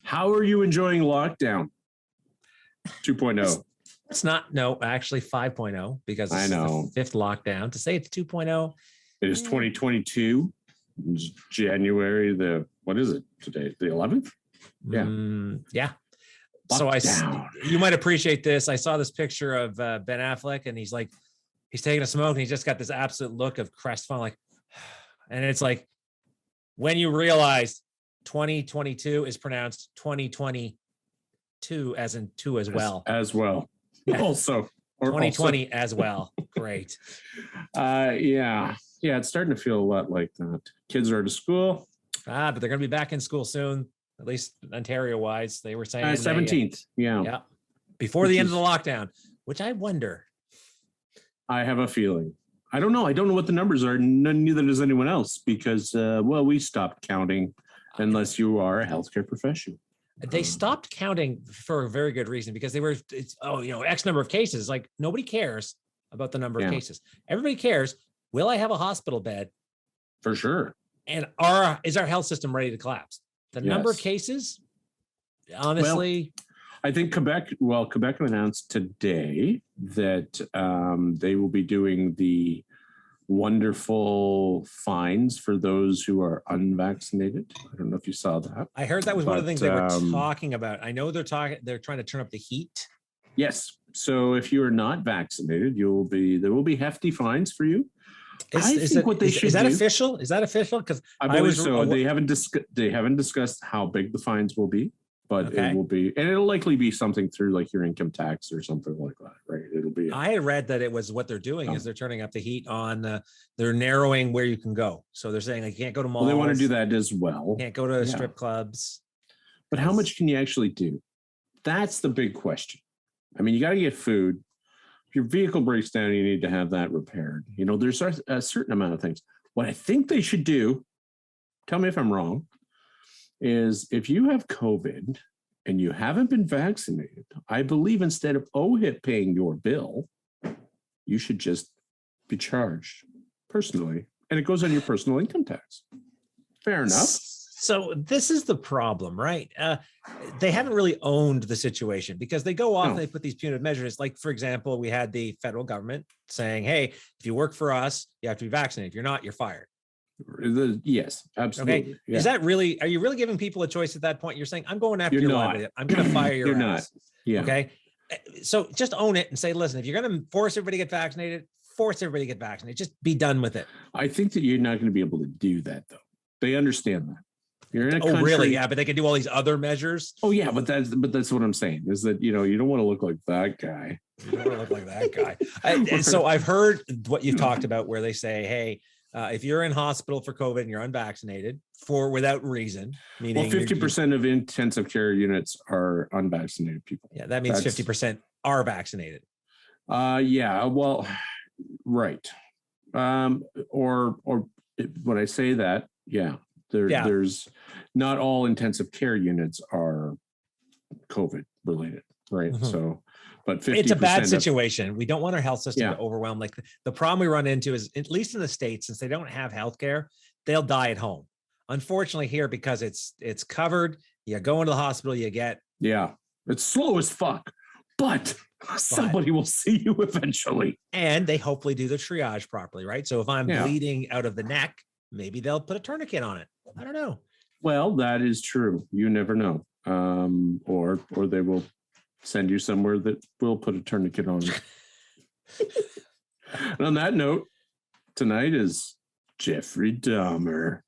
How are you enjoying lockdown 2.0? It's not, no, actually 5.0 because this I is know. the fifth lockdown. To say it's 2.0. It is 2022. It's January what is it today? The 11th? Yeah. Yeah. Lockdown. So you might appreciate this. I saw this picture of Ben Affleck and he's taking a smoke and he's just got this absolute look of crestfallen, like, and it's like, when you realize 2022 is pronounced 2022 as in two as well. As well. Yeah. Also. 2020 also. as well. Great. Yeah, it's starting to feel a lot like that. Kids are out of school. But they're going to be back in school soon, at least Ontario-wise. They were saying 17th. Yeah. Before the end of the lockdown, which I wonder. I have a feeling. I don't know. I don't know what the numbers are. Neither does anyone else because, we stopped counting unless you are a healthcare professional. They stopped counting for a very good reason because X number of cases. Like nobody cares about the number of cases. Everybody cares. Will I have a hospital bed? For sure. And is our health system ready to collapse? The number of cases, honestly. Well, I think Quebec announced today that they will be doing the wonderful fines for those who are unvaccinated. I don't know if you saw that. I heard that was one of the things they were talking about. I know they're trying to turn up the heat. Yes. So if you are not vaccinated, there will be hefty fines for you. Is that official? Is that official? Because I believe so. They haven't discussed how big the fines will be, but it will be, and it'll likely be something through like your income tax or something like that, right? It'll be. I had read that it was what they're doing is they're turning up the heat on. They're narrowing where you can go. So they're saying like you can't go to malls. Well, they want to do that as well. Can't go to strip clubs. But how much can you actually do? That's the big question. I mean, you got to get food. If your vehicle breaks down, you need to have that repaired. There's a certain amount of things. What I think they should do, tell me if I'm wrong, is if you have COVID and you haven't been vaccinated, I believe instead of OHIP paying your bill, you should just be charged personally. And it goes on your personal income tax. Fair enough. So this is the problem, right? They haven't really owned the situation because they go off and they put these punitive measures. Like, for example, we had the federal government saying, hey, if you work for us, you have to be vaccinated. If you're not, you're fired. Yes, absolutely. Okay. Yeah. Are you really giving people a choice at that point? You're saying, I'm going after your livelihood. I'm going to fire your ass. Not. Yeah. Okay. So just own it and say, listen, if you're going to force everybody to get vaccinated, force everybody to get vaccinated. Just be done with it. I think that you're not going to be able to do that, though. They understand that. You're in a country. Really? Yeah, but they can do all these other measures. Oh, yeah, but that's what I'm saying is that you don't want to look like that guy. You don't want to look like that guy. So I've heard what you've talked about, where they say, "Hey, if you're in hospital for COVID and you're unvaccinated without reason, meaning 50% of intensive care units are unvaccinated people. Yeah, that means 50% are vaccinated. Yeah, well, right. Or when I say that, there's not all intensive care units are COVID related, right? Mm-hmm. So, but 50% it's a bad situation. We don't want our health system to overwhelm. Like the problem we run into is, at least in the States, since they don't have healthcare, they'll die at home. Unfortunately, here, because it's covered, you go into the hospital, you get it's slow as fuck, but somebody will see you eventually, and they hopefully do the triage properly, right? So if I'm bleeding out of the neck, maybe they'll put a tourniquet on it. I don't know. Well, that is true. You never know. Or they will send you somewhere that will put a tourniquet on it. And on that note, tonight is Jeffrey Dahmer.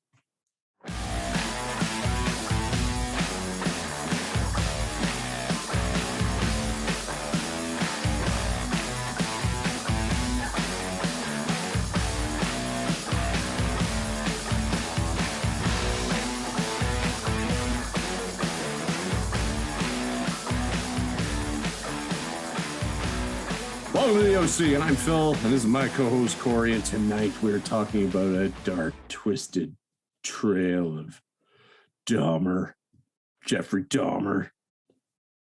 Welcome to the OC, and I'm Phil, and this is my co-host Corey, and tonight we're talking about a dark, twisted trail of Dahmer, Jeffrey Dahmer,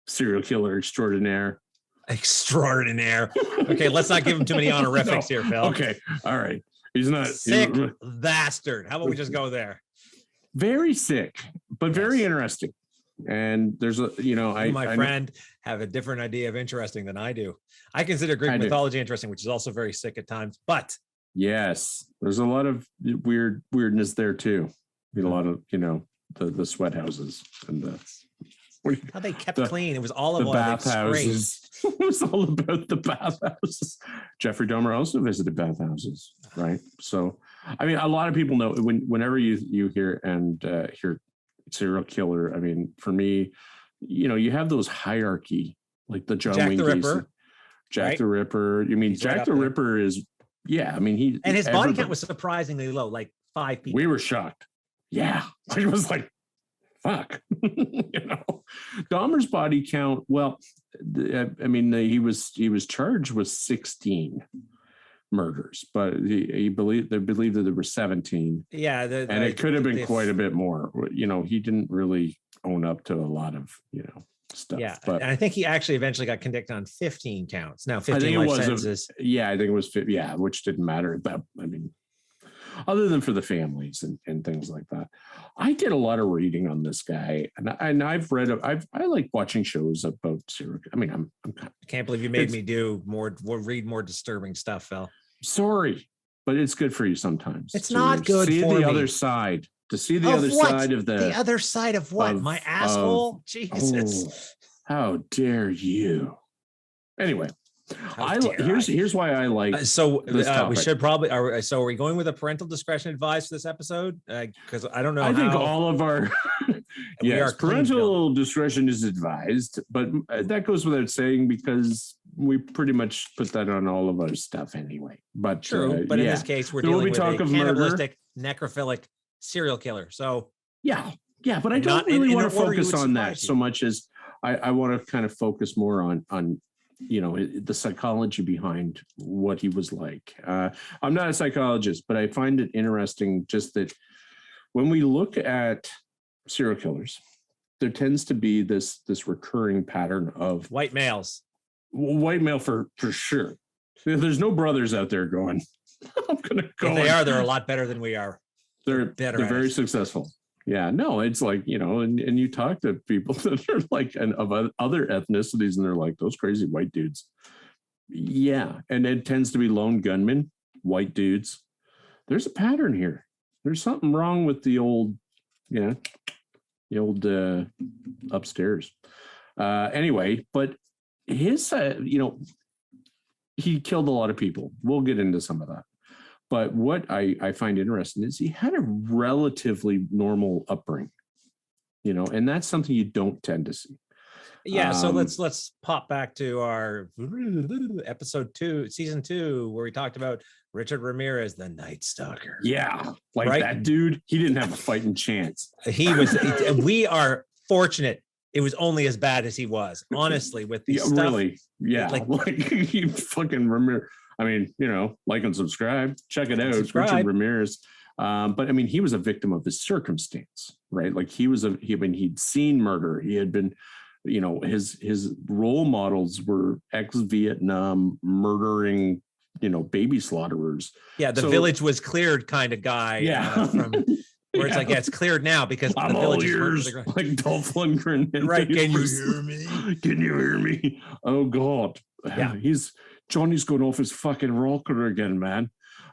serial killer extraordinaire. Extraordinaire. Okay, let's not give him too many honorifics here, Phil. Okay, all right. He's not sick bastard. How about we just go there? Very sick, but very interesting. And there's a, you know, my friend have a different idea of interesting than I do. I consider Greek mythology interesting, which is also very sick at times, but yes, there's a lot of weirdness there too. A lot of, you know, the sweat houses and how they kept clean. It was all of the bathhouses. It was all about the bathhouses. Jeffrey Dahmer also visited bathhouses, right? So, I mean, a lot of people know whenever you hear serial killer. I mean, for me, you know, you have those hierarchy, like the John Wayne Gacy, Jack the Ripper. You mean, Jack the Ripper is, yeah. I mean, his body count was surprisingly low, like 5 people. We were shocked. Yeah, it was like, fuck. You know, Dahmer's body count. Well, I mean, he was charged with 16 murders, but they believed that there were 17. Yeah, and it could have been quite a bit more. You know, he didn't really own up to a lot of, you know, stuff. Yeah, but and I think he actually eventually got convicted on 15 counts. Now 15 life sentences. Yeah, I think it was. Yeah, which didn't matter. That, I mean, other than for the families and things like that. I did a lot of reading on this guy, and I've read. I like watching shows about serial. I mean, I'm I can't believe you made me read more disturbing stuff, Phil. Sorry, but it's good for you sometimes. It's not good see for the me. other side. To see the other side of the other side of what? My asshole? Jesus. Oh, how dare you? Anyway, here's why I like. So we should probably. Are we going with a parental discretion advice for this episode? Because I don't know. I think all of our yes, parental discretion is advised, but that goes without saying because we pretty much put that on all of our stuff anyway. But true. But in this case, we're dealing with a cannibalistic, necrophilic serial killer. So yeah, but I don't really want to focus on that so much as I want to kind of focus more on you know, the psychology behind what he was like. I'm not a psychologist, but I find it interesting just that when we look at serial killers, there tends to be this recurring pattern of white males. White male for sure. There's no brothers out there going, I'm gonna go. If they are, they're a lot better than we are. They're very successful. Yeah, no, it's like, you know, and you talk to people that are like of other ethnicities and they're like those crazy white dudes. Yeah, and it tends to be lone gunmen, white dudes. There's a pattern here. There's something wrong with the old upstairs. Anyway, but his, you know, he killed a lot of people. We'll get into some of that. But what I find interesting is he had a relatively normal upbringing, you know, and that's something you don't tend to see. Yeah. So let's pop back to our episode 2, season 2, where we talked about Richard Ramirez, the Night Stalker. Yeah. Like that dude, he didn't have a fighting chance. We are fortunate. It was only as bad as he was, honestly, with these stuff. Really? Yeah. Like you fucking Ramirez. I mean, you know, like and subscribe, check it out. Richard Ramirez. But I mean, he was a victim of his circumstance, right? Like he'd seen murder. He had been, you know, his role models were ex-Vietnam murdering, you know, baby slaughterers. Yeah, the village was cleared kind of guy. Yeah. From where it's like, yeah, it's cleared now because I'm the village is like Dolph Lundgren. Right. Can you hear me? Can you hear me? Oh God. Yeah. Johnny's going off his fucking rocker again, man.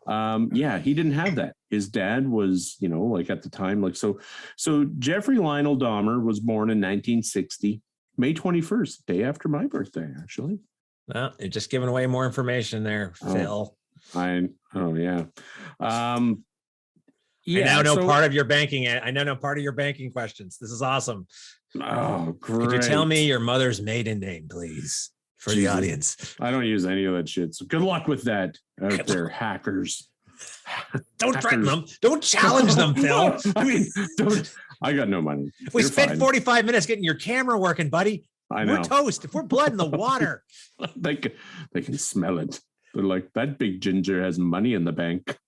Yeah, he didn't have that. His dad was, you know, like at the time, like so Jeffrey Lionel Dahmer was born in 1960, May 21st, day after my birthday, actually. Well, you're just giving away more information there, Phil. Yeah. I now know part of your banking. I now know part of your banking questions. This is awesome. Oh, great. Could you tell me your mother's maiden name, please? For the audience. I don't use any of that shit. So good luck with that out there, hackers. Don't threaten them. Don't challenge them, Phil. I mean, I got no money. We spent 45 minutes getting your camera working, buddy. I know. We're toast. If we're blood in the water. They can smell it. They're like, that big ginger has money in the bank.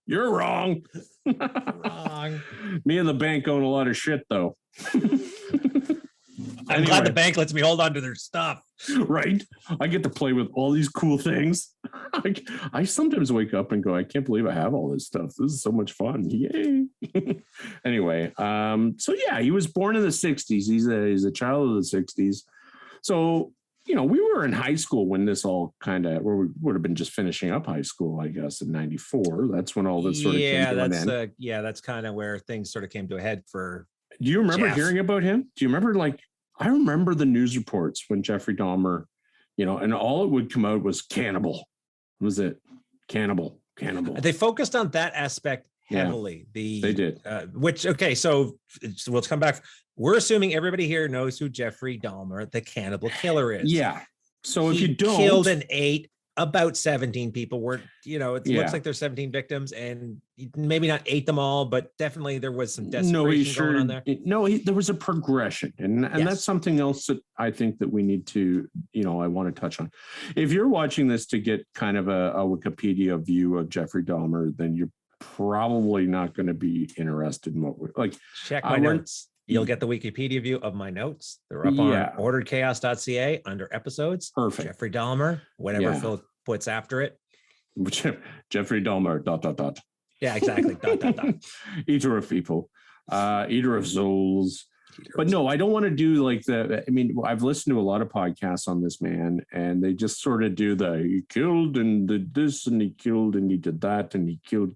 You're wrong. Wrong. Me and the bank own a lot of shit, though. I'm glad the bank lets me hold on to their stuff. Right? I get to play with all these cool things. I sometimes wake up and go, I can't believe I have all this stuff. This is so much fun. Yay. Anyway, so yeah, he was born in the 60s. He's a child of the 60s. So, you know, we were in high school when this all kind of, where we would have been just finishing up high school, I guess, in 94. That's when all this sort of came to an end. That's kind of where things sort of came to a head for. Do you remember Jeff. hearing about him? Do you remember, like, I remember the news reports when Jeffrey Dahmer, you know, and all it would come out was cannibal. Was it cannibal? They focused on that aspect heavily. Yeah, they did. So let's come back. We're assuming everybody here knows who Jeffrey Dahmer, the cannibal killer, is. Yeah. So if you don't, killed and ate about 17 people. It looks like there's 17 victims, and maybe not ate them all, but definitely there was some desperation going on there. There was a progression, and that's something else that I think that we need to, I want to touch on. If you're watching this to get kind of a Wikipedia view of Jeffrey Dahmer, then you're probably not going to be interested in what we're like. Check my notes. You'll get the Wikipedia view of my notes. They're up on orderedchaos.ca under episodes. Perfect. Jeffrey Dahmer, whatever Phil puts after it. Jeffrey Dahmer, ... Yeah, exactly. ... Eater of people, eater of souls. But no, I don't want to do like I've listened to a lot of podcasts on this man, and they just sort of do he killed and did this, and he killed and he did that, and he killed.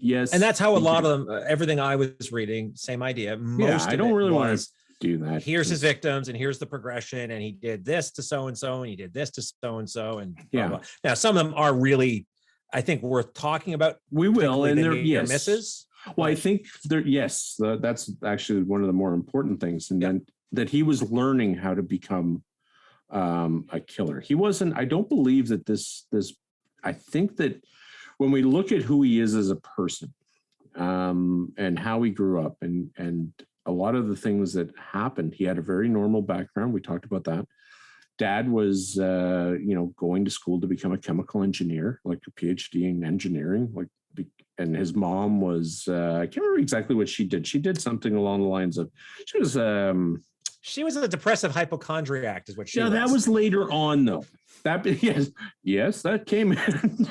Yes. And that's how a lot of them, everything I was reading, same idea. I don't really want to do that. Here's his victims, and here's the progression, and he did this to so-and-so, and he did this to so-and-so, and blah, blah. Now, some of them are really, I think, worth talking about. We will, and they're misses. Well, I think that's actually one of the more important things, and then that he was learning how to become a killer. He wasn't. I don't believe that this. I think that when we look at who he is as a person, and how he grew up, and a lot of the things that happened, he had a very normal background. We talked about that. Dad was, going to school to become a chemical engineer, like a PhD in engineering, and his mom was, I can't remember exactly what she did. She did something along the lines of, she was a depressive hypochondriac is what she was. That was later on though. Yes, that came in.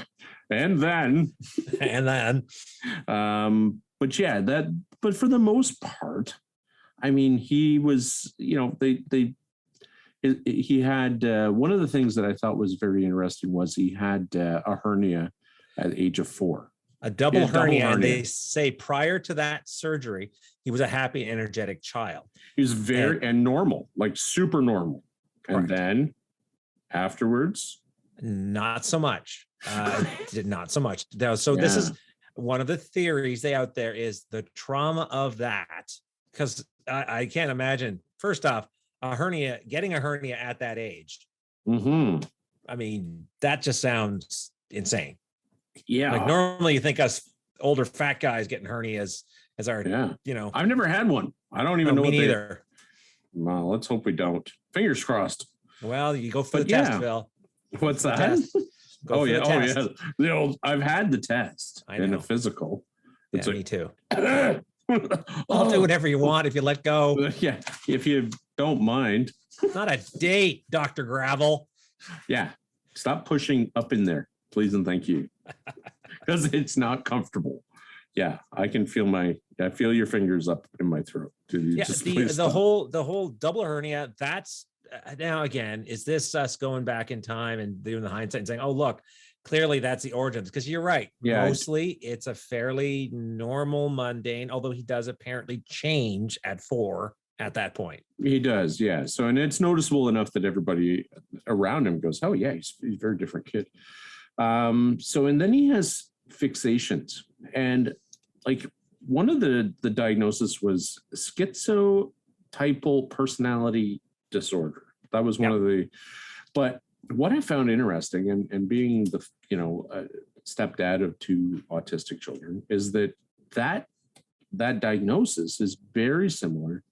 and then. But for the most part, I mean, he was, he had, one of the things that I thought was very interesting was he had a hernia at the age of 4. A double hernia. And they say prior to that surgery, he was a happy, energetic child. He was very normal, like super normal. And then afterwards, not so much. Not so much. So this is one of the theories out there is the trauma of that, because I can't imagine. First off, getting a hernia at that age. Mm-hmm. I mean, that just sounds insane. Yeah. Like normally you think us older fat guys getting hernias as our, I've never had one. I don't even know me neither. Well, let's hope we don't. Fingers crossed. Well, you go for the test, Phil. What's that? The old, I've had the test in a physical. It's me too. I'll do whatever you want if you let go. Yeah, if you don't mind. Not a date, Dr. Gravel. Yeah, stop pushing up in there, please and thank you. Because it's not comfortable. Yeah, I can feel I feel your fingers up in my throat. The whole double hernia, that's now again, is this us going back in time and doing the hindsight and saying, oh, look, clearly that's the origins? Because you're right. Yeah, mostly it's a fairly normal, mundane, although he does apparently change at 4 at that point. He does, yeah. So, and it's noticeable enough that everybody around him goes, oh yeah, he's a very different kid. And then he has fixations, and like one of the diagnosis was schizotypal personality disorder. That was one of the, but what I found interesting, and being the stepdad of 2 autistic children, is that diagnosis is very similar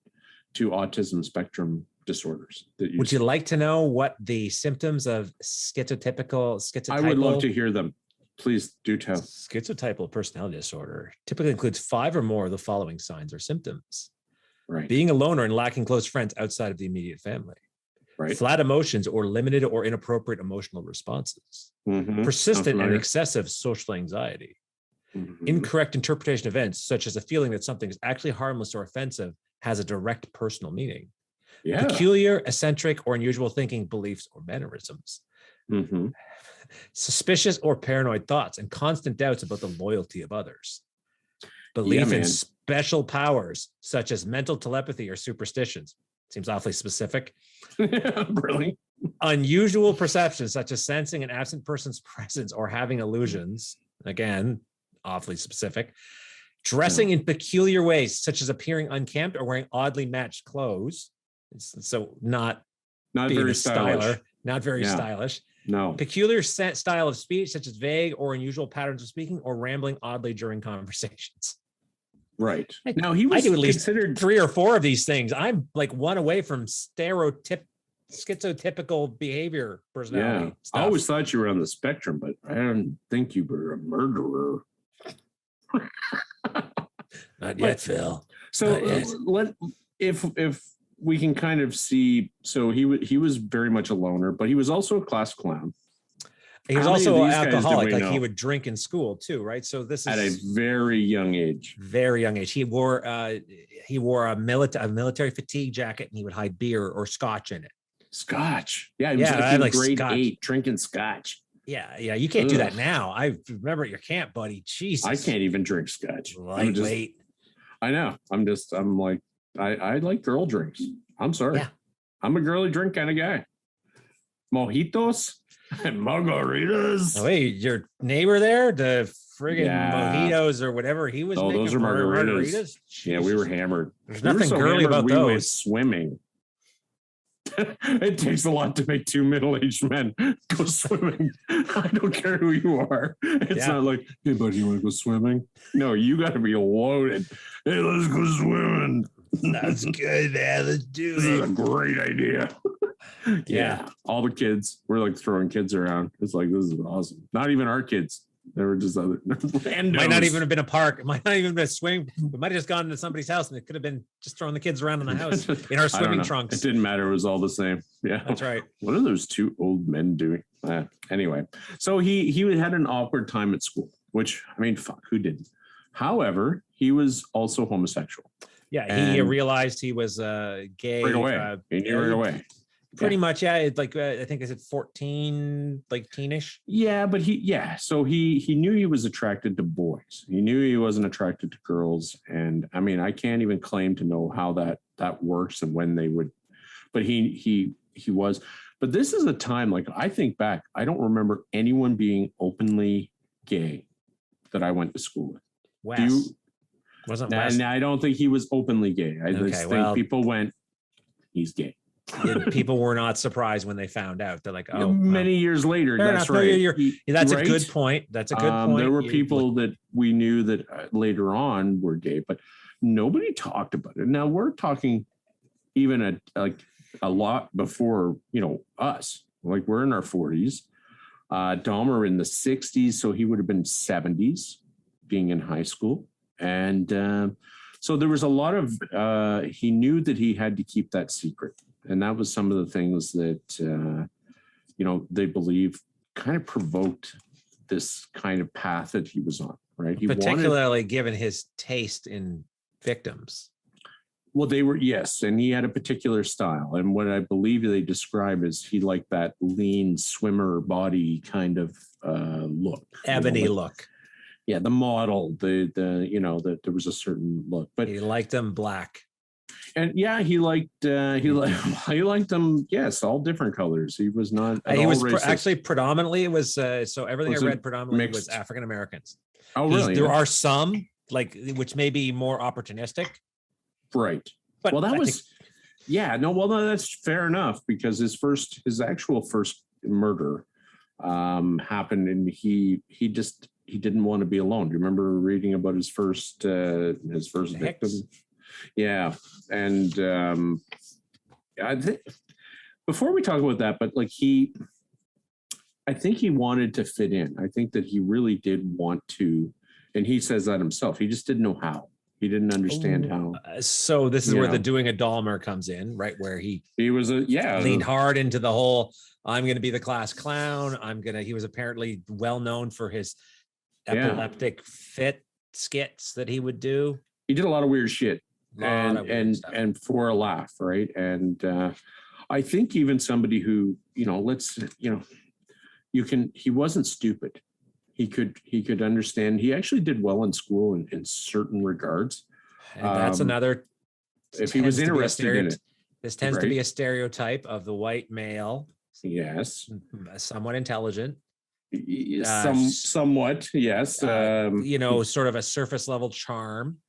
to autism spectrum disorders. Would you like to know what the symptoms of schizotypal? I would love to hear them. Please do tell. Schizotypal personality disorder typically includes 5 or more of the following signs or symptoms. Right. Being a loner and lacking close friends outside of the immediate family. Right. flat emotions or limited or inappropriate emotional responses, persistent and excessive social anxiety, incorrect interpretation of events, such as a feeling that something is actually harmless or offensive, has a direct personal meaning, peculiar, eccentric, or unusual thinking, beliefs, or mannerisms, suspicious or paranoid thoughts, and constant doubts about the loyalty of others, belief in special powers, such as mental telepathy or superstitions. Seems awfully specific. Really? Unusual perceptions, such as sensing an absent person's presence or having illusions. Again, awfully specific. Dressing in peculiar ways, such as appearing unkempt or wearing oddly matched clothes. So not very stylish. Not very stylish. No. Peculiar style of speech, such as vague or unusual patterns of speaking, or rambling oddly during conversations. Right. Now he was I do at least considered 3 or 4 of these things. I'm like one away from schizotypical behavior personality. Yeah. Stuff. I always thought you were on the spectrum, but I don't think you were a murderer. Not yet, Phil. So if we can kind of see, so he was very much a loner, but he was also a class clown. He was also an alcoholic, like he would drink in school too, right? So this is at a very young age. Very young age. He wore a military fatigue jacket, and he would hide beer or scotch in it. Scotch, yeah, he was like in grade scotch. 8 drinking scotch. Yeah, you can't do that now. I remember at your camp, buddy. Jesus, I can't even drink scotch. Lightweight. I know. I'm like, I like girl drinks. I'm sorry. Yeah. I'm a girly drink kind of guy. Mojitos and margaritas. Oh, wait, your neighbor there, the friggin' mojitos or whatever he was making. Those are margaritas. Yeah, we were hammered. There's nothing girly about those. We went swimming. It takes a lot to make 2 middle-aged men go swimming. I don't care who you are. It's not like, hey, buddy, you want to go swimming? No, you got to be loaded. Hey, let's go swimming. That's good, man. Let's do this it. This is a great idea. Yeah. All the kids, we're like throwing kids around. It's like, this is awesome. Not even our kids. They were just other randos. Might not even have been a park. It might not even have been a swing. We might have just gone to somebody's house, and it could have been just throwing the kids around in the house in our swimming trunks. It didn't matter. It was all the same. Yeah, that's right. What are those 2 old men doing? Anyway, so he had an awkward time at school, which, I mean, fuck, who didn't? However, he was also homosexual. Yeah, he realized he was gay. Right away. He knew right away. Pretty much, yeah. It's like I think, is it 14, like teenish? Yeah, but so he knew he was attracted to boys. He knew he wasn't attracted to girls. And I mean, I can't even claim to know how that works and when they would, but he was. But this is a time, like, I think back, I don't remember anyone being openly gay that I went to school with. Wes. Wasn't Wes? And I don't think he was openly gay. I just think people went, he's gay. People were not surprised when they found out. They're like, oh, many years later. That's right. That's a good point. That's a good point. There were people that we knew that later on were gay, but nobody talked about it. Now we're talking even a lot before, us. Like, we're in our 40s. Dahmer in the 60s, so he would have been 70s, being in high school. And so there was a lot of, he knew that he had to keep that secret. And that was some of the things that, they believe kind of provoked this kind of path that he was on, right? Particularly given his taste in victims. Well, yes. And he had a particular style. And what I believe they describe is he liked that lean swimmer body kind of look. Ebony look. Yeah, the model, that there was a certain look. But he liked them black. And yeah, he liked them. Yes, all different colors. He was not. He was actually predominantly. It was so everything I read predominantly was African Americans. Oh, really? There are some which may be more opportunistic. Right. But that's fair enough, because his actual first murder happened, and he didn't want to be alone. Do you remember reading about his first victim? Yeah. And I think before we talk about that, but I think he wanted to fit in. I think that he really did want to, and he says that himself. He just didn't know how. He didn't understand how. So this is where the Yeah. doing a Dahmer comes in, right? Where he He was leaned hard into the whole, I'm going to be the class clown. He was apparently well known for his epileptic fit skits that he would do. He did a lot of weird shit. Lot of weird stuff. And for a laugh, right? And I think even somebody who, he wasn't stupid. He could understand. He actually did well in school in certain regards. And that's another. If he was interested in it. This tends to be a stereotype of the white male. Yes. Somewhat intelligent. Somewhat, yes. Sort of a surface level charm.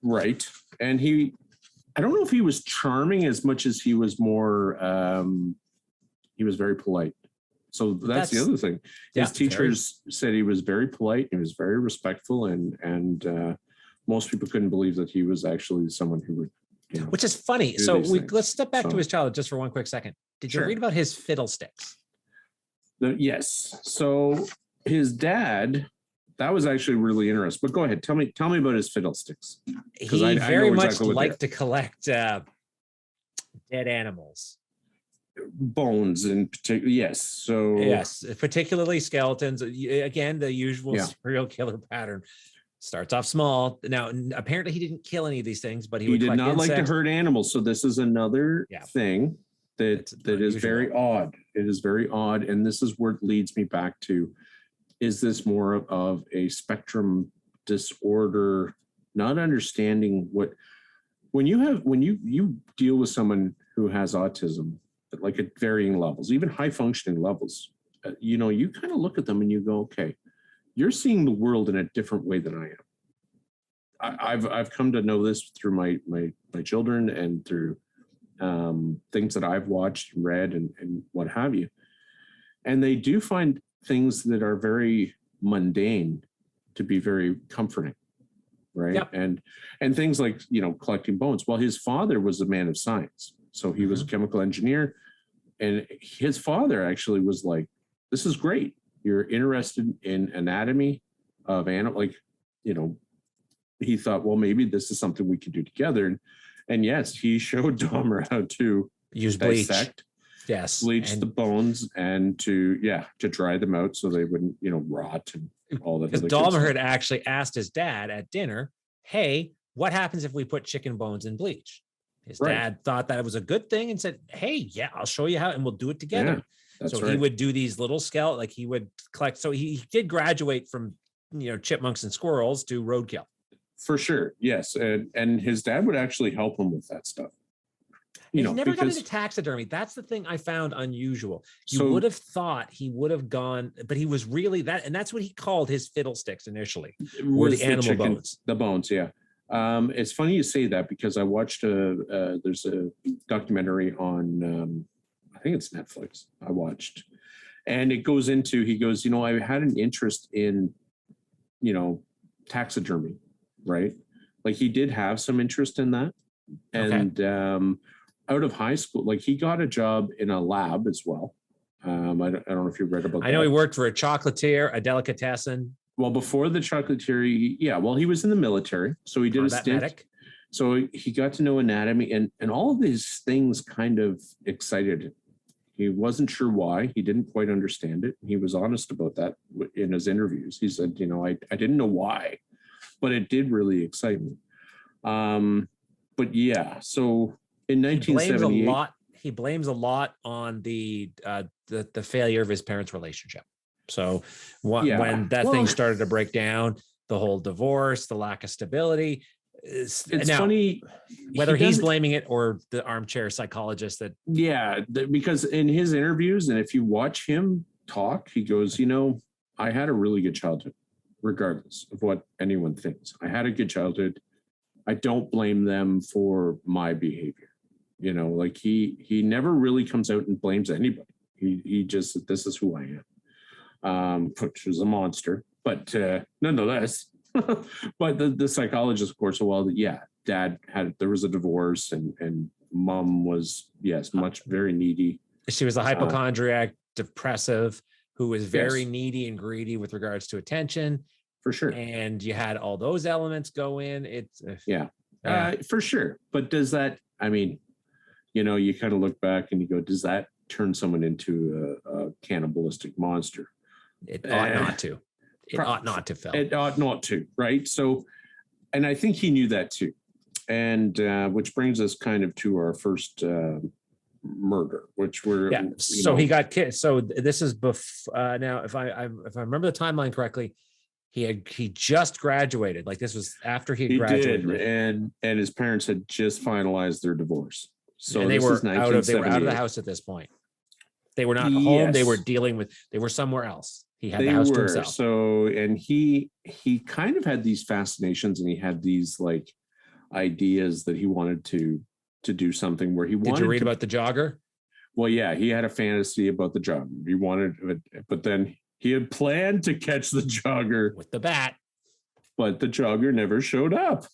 Right. And I don't know if he was charming as much as he was more, he was very polite. So that's the other thing. His teachers said he was very polite. He was very respectful, and most people couldn't believe that he was actually someone who would. Which is funny. So let's step back to his childhood just for one quick second. Did you read about his fiddlesticks? Yes. So his dad, that was actually really interesting. But go ahead, tell me about his fiddlesticks. He very much liked to collect dead animals. Bones in particular, yes. So yes, particularly skeletons. Again, the usual serial killer pattern. Starts off small. Now, apparently, he didn't kill any of these things, but he did not like to hurt animals. So this is another thing that is very odd. It is very odd, and this is where it leads me back to: is this more of a spectrum disorder? Not understanding when you deal with someone who has autism, like at varying levels, even high functioning levels, you kind of look at them and you go, okay, you're seeing the world in a different way than I am. I've come to know this through my children and through things that I've watched and read and what have you. And they do find things that are very mundane to be very comforting, right? Yep. And things like, collecting bones. Well, his father was a man of science. So he was a chemical engineer, and his father actually was like, this is great. You're interested in anatomy of animal, he thought, well, maybe this is something we could do together. And yes, he showed Dahmer how to use dissect, bleach the bones, and to dry them out so they wouldn't, rot and all that. Because Dahmer had actually asked his dad at dinner, hey, what happens if we put chicken bones in bleach? His dad thought that it was a good thing and said, hey, I'll show you how, and we'll do it together. Yeah, he would do these little he would collect. So he did graduate from, chipmunks and squirrels to roadkill. For sure. Yes. And his dad would actually help him with that stuff. He never got into taxidermy. That's the thing I found unusual. You would have thought he would have gone, but he was really that. And that's what he called his fiddlesticks initially, were the animal bones. The bones. Yeah. It's funny you say that because I watched there's a documentary on, I think it's Netflix I watched, and it goes into, he goes, I had an interest in, taxidermy, right? Like he did have some interest in that. And out of high school, like he got a job in a lab as well. I don't know if you read about that. I know he worked for a chocolatier, a delicatessen. Well, before the chocolatier, he was in the military. So he did a stint. Medic. So he got to know anatomy, and all of these things kind of excited him. He wasn't sure why. He didn't quite understand it. He was honest about that in his interviews. He said, I didn't know why, but it did really excite me. But yeah, so in 1978, he blames a lot on the failure of his parents' relationship. So when that thing started to break down, the whole divorce, the lack of stability. It's funny whether he's blaming it or the armchair psychologist because in his interviews, and if you watch him talk, he goes, I had a really good childhood, regardless of what anyone thinks. I had a good childhood. I don't blame them for my behavior. Like he never really comes out and blames anybody. He just said, this is who I am, which is a monster, but nonetheless. But the psychologist, of course, dad there was a divorce, and mom was, very needy. She was a hypochondriac, depressive, who was very needy and greedy with regards to attention. for sure. And you had all those elements go in. It's for sure. But does that, I mean, you know, you kind of look back and you go, does that turn someone into a cannibalistic monster? It ought not to. It ought not to, Phil. It ought not to, right? So, and I think he knew that too. And which brings us kind of to our first murder, which were he got killed. So this is now, if I remember the timeline correctly, he just graduated. Like this was after he graduated, and his parents had just finalized their divorce. So and they were out of the house at this point. They were not home. They were they were somewhere else. He had the house to himself. So, and he kind of had these fascinations, and he had these like ideas that he wanted to do something where he wanted. Did you read about the jogger? Well, yeah, he had a fantasy about the jogger. He wanted it, but then he had planned to catch the jogger with the bat, but the jogger never showed up,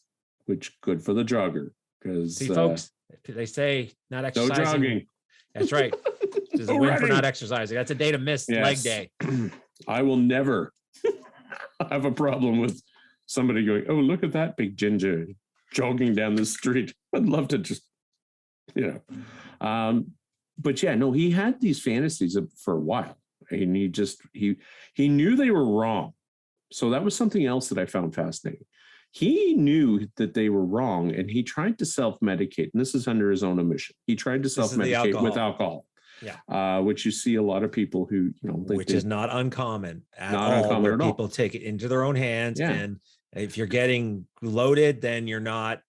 which good for the jogger. Because see, folks, they say not exercising. No jogging. That's right. There's a win for not exercising. That's a day to miss. Leg day. I will never have a problem with somebody going, oh, look at that big ginger jogging down the street. I'd love to just, but yeah, no, he had these fantasies for a while, and he knew they were wrong. So that was something else that I found fascinating. He knew that they were wrong, and he tried to self-medicate, and this is under his own admission. He tried to self-medicate with alcohol. Yeah, which you see a lot of people who, which is not uncommon at all. Where people take it into their own hands, and if you're getting loaded, then you're not,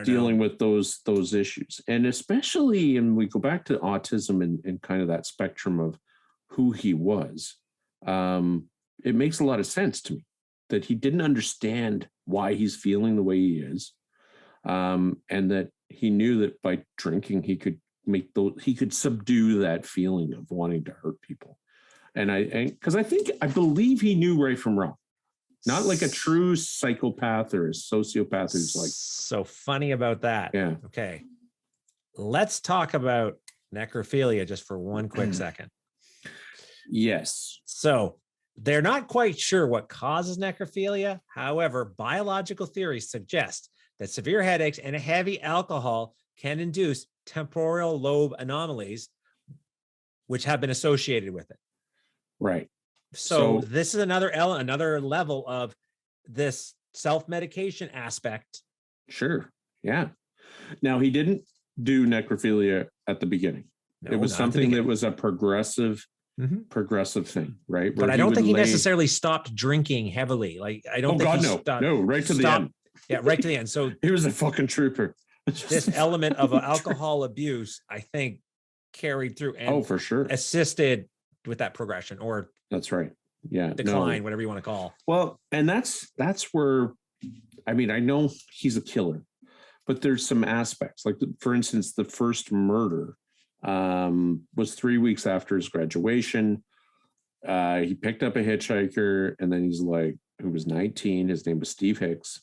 dealing with those issues. And especially, and we go back to autism and kind of that spectrum of who he was. It makes a lot of sense to me that he didn't understand why he's feeling the way he is, and that he knew that by drinking he could he could subdue that feeling of wanting to hurt people. And I believe he knew right from wrong. Not like a true psychopath or a sociopath who's like. So funny about that. Yeah. Okay. Let's talk about necrophilia just for one quick second. Yes. So they're not quite sure what causes necrophilia. However, biological theories suggest that severe headaches and heavy alcohol can induce temporal lobe anomalies, which have been associated with it. Right. So this is another level of this self-medication aspect. Sure. Yeah. Now, he didn't do necrophilia at the beginning. No, it was something that was a progressive thing, right? But I don't think he necessarily stopped drinking heavily. Like, I don't think he stopped. No, right to the end. Yeah, right to the end. So he was a fucking trooper. This element of alcohol abuse, I think, carried through and for sure assisted with that progression, or that's right. Yeah. Decline, whatever you want to call. Well, and that's where, I mean, I know he's a killer, but there's some aspects, like for instance, the first murder was 3 weeks after his graduation. He picked up a hitchhiker, and then he's like, who was 19. His name was Steve Hicks,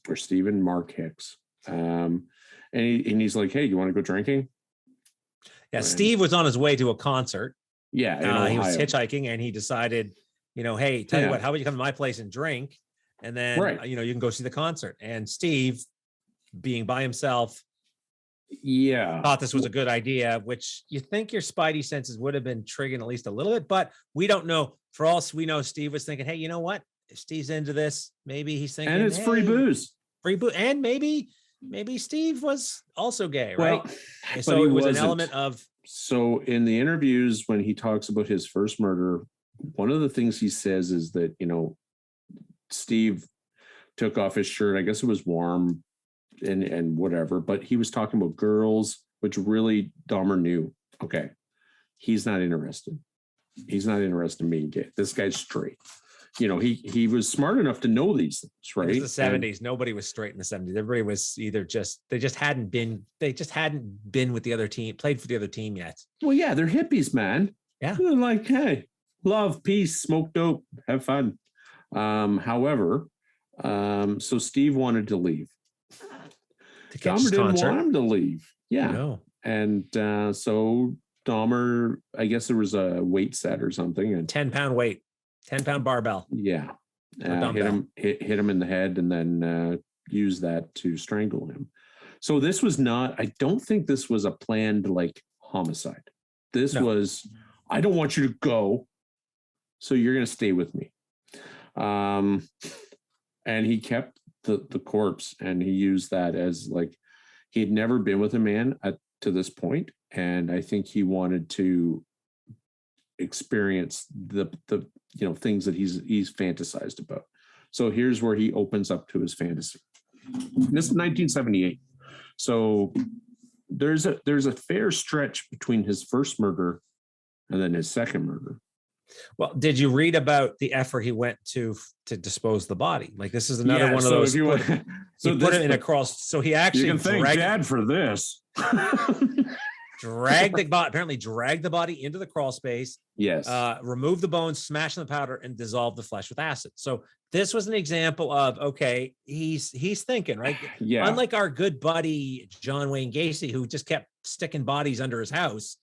or Stephen Mark Hicks. And he's like, hey, you want to go drinking? Yeah, Steve was on his way to a concert. Yeah, he was hitchhiking, and he decided, hey, tell you what, how about you come to my place and drink, and then you can go see the concert. And Steve, being by himself, thought this was a good idea, which you think your spidey senses would have been triggering at least a little bit, but we don't know. For all we know, Steve was thinking, hey, you know what? If Steve's into this, maybe he's thinking, and it's free booze, and maybe Steve was also gay, right? Well, so it was an element of. So in the interviews, when he talks about his first murder, one of the things he says is that, Steve took off his shirt. I guess it was warm and whatever, but he was talking about girls, which really Dahmer knew. Okay, he's not interested. He's not interested in being gay. This guy's straight. He was smart enough to know these things, right? It was the 70s. Nobody was straight in the 70s. Everybody was either they just hadn't been with the other team, played for the other team yet. Well, yeah, they're hippies, man. Yeah. They're like, hey, love, peace, smoke dope, have fun. However, so Steve wanted to leave. Dahmer didn't want him to leave. Yeah. No. And so Dahmer, I guess there was a weight set or something. And 10-pound weight. 10-pound barbell. Yeah. hit him in the head, and then use that to strangle him. So this was not, I don't think this was a planned like homicide. This was, I don't want you to go, so you're going to stay with me. And he kept the corpse, and he used that as like, he had never been with a man to this point, and I think he wanted to experience the things that he's fantasized about. So here's where he opens up to his fantasy. This is 1978. So there's a fair stretch between his first murder and then his second murder. Well, did you read about the effort he went to dispose the body? Like, this is another one of those. He put it in a crawl. So he actually, you can thank Dad for this. apparently dragged the body into the crawl space. Yes. Remove the bones, smash in the powder, and dissolve the flesh with acid. So this was an example of, okay, he's thinking, right? Yeah. Unlike our good buddy John Wayne Gacy, who just kept sticking bodies under his house,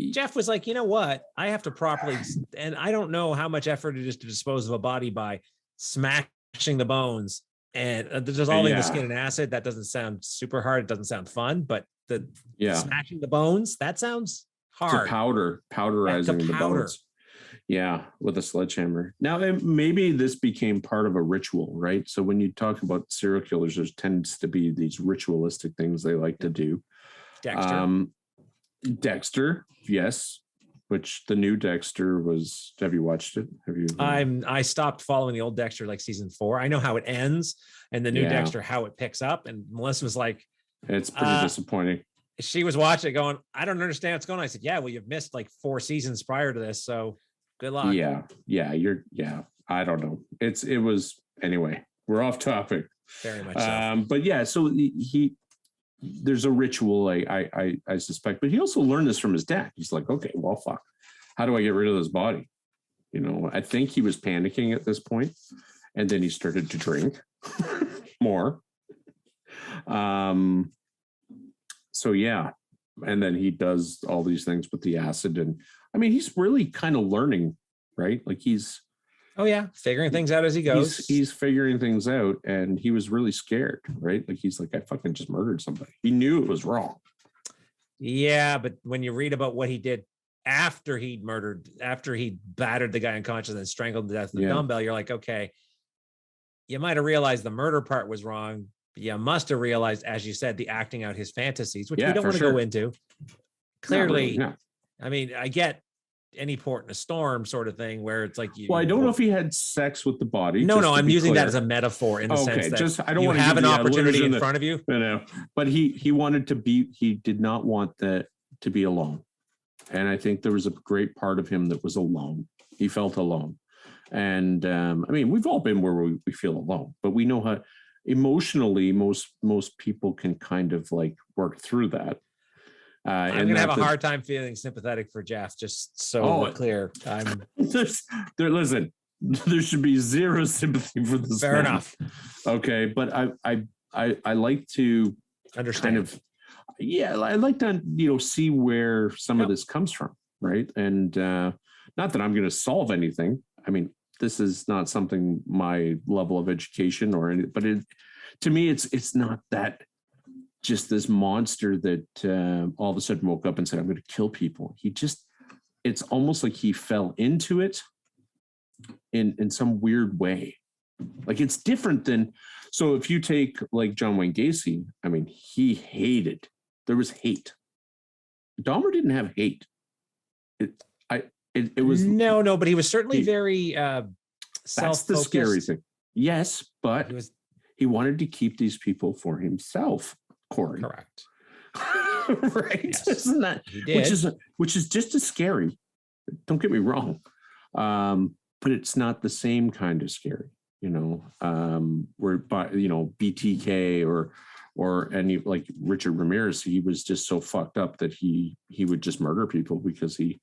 Jeff was like, you know what? I have to properly, and I don't know how much effort it is to dispose of a body by smashing the bones and dissolving the skin in acid. That doesn't sound super hard. It doesn't sound fun, but smashing the bones, that sounds hard. To powderizing the bones. Yeah, with a sledgehammer. Now, maybe this became part of a ritual, right? So when you talk about serial killers, there tends to be these ritualistic things they like to do. Dexter, yes. Which the new Dexter was. Have you watched it? Have you? I stopped following the old Dexter like season 4. I know how it ends, and the new Dexter how it picks up. And Melissa was like, "It's pretty disappointing." She was watching it, going, "I don't understand what's going on." I said, "Yeah, well, you've missed like 4 seasons prior to this, so good luck." Yeah. I don't know. It was anyway. We're off topic. Very much so. But yeah, so there's a ritual, I suspect, but he also learned this from his dad. He's like, okay, well, fuck, how do I get rid of this body? I think he was panicking at this point, and then he started to drink more. So yeah, and then he does all these things with the acid, and I mean, he's really kind of learning, right? Like figuring things out as he goes. He's figuring things out, and he was really scared, right? Like, he's like, I fucking just murdered somebody. He knew it was wrong. Yeah, but when you read about what he did after he battered the guy unconscious and strangled to death with a dumbbell, you're like, okay, you might have realized the murder part was wrong. But you must have realized, as you said, the acting out his fantasies, which we don't want to go into. Clearly, I mean, I get any port in a storm sort of thing where it's like I don't know if he had sex with the body. No, I'm using that as a metaphor in the sense that I don't want to have an opportunity in front of you. But he wanted to be. He did not want that to be alone, and I think there was a great part of him that was alone. He felt alone, and I mean, we've all been where we feel alone, but we know how emotionally most people can kind of like work through that. I'm gonna have a hard time feeling sympathetic for Jeff, just so we're clear. Listen, there should be zero sympathy for this. Fair enough. Okay, but I like to understand. I like to see where some of this comes from, right? And not that I'm going to solve anything. I mean, this is not something my level of education or anything, but to me, it's not that. Just this monster that all of a sudden woke up and said, I'm going to kill people. It's almost like he fell into it in some weird way. Like, it's different than, so if you take like John Wayne Gacy, I mean, there was hate. Dahmer didn't have hate. It was. No, but he was certainly very self-focused. That's the scary thing. Yes, but he wanted to keep these people for himself. Corey. Correct. Right? Yes. Isn't that which is just as scary? Don't get me wrong, but it's not the same kind of scary. Where BTK or any like Richard Ramirez, he was just so fucked up that he would just murder people because they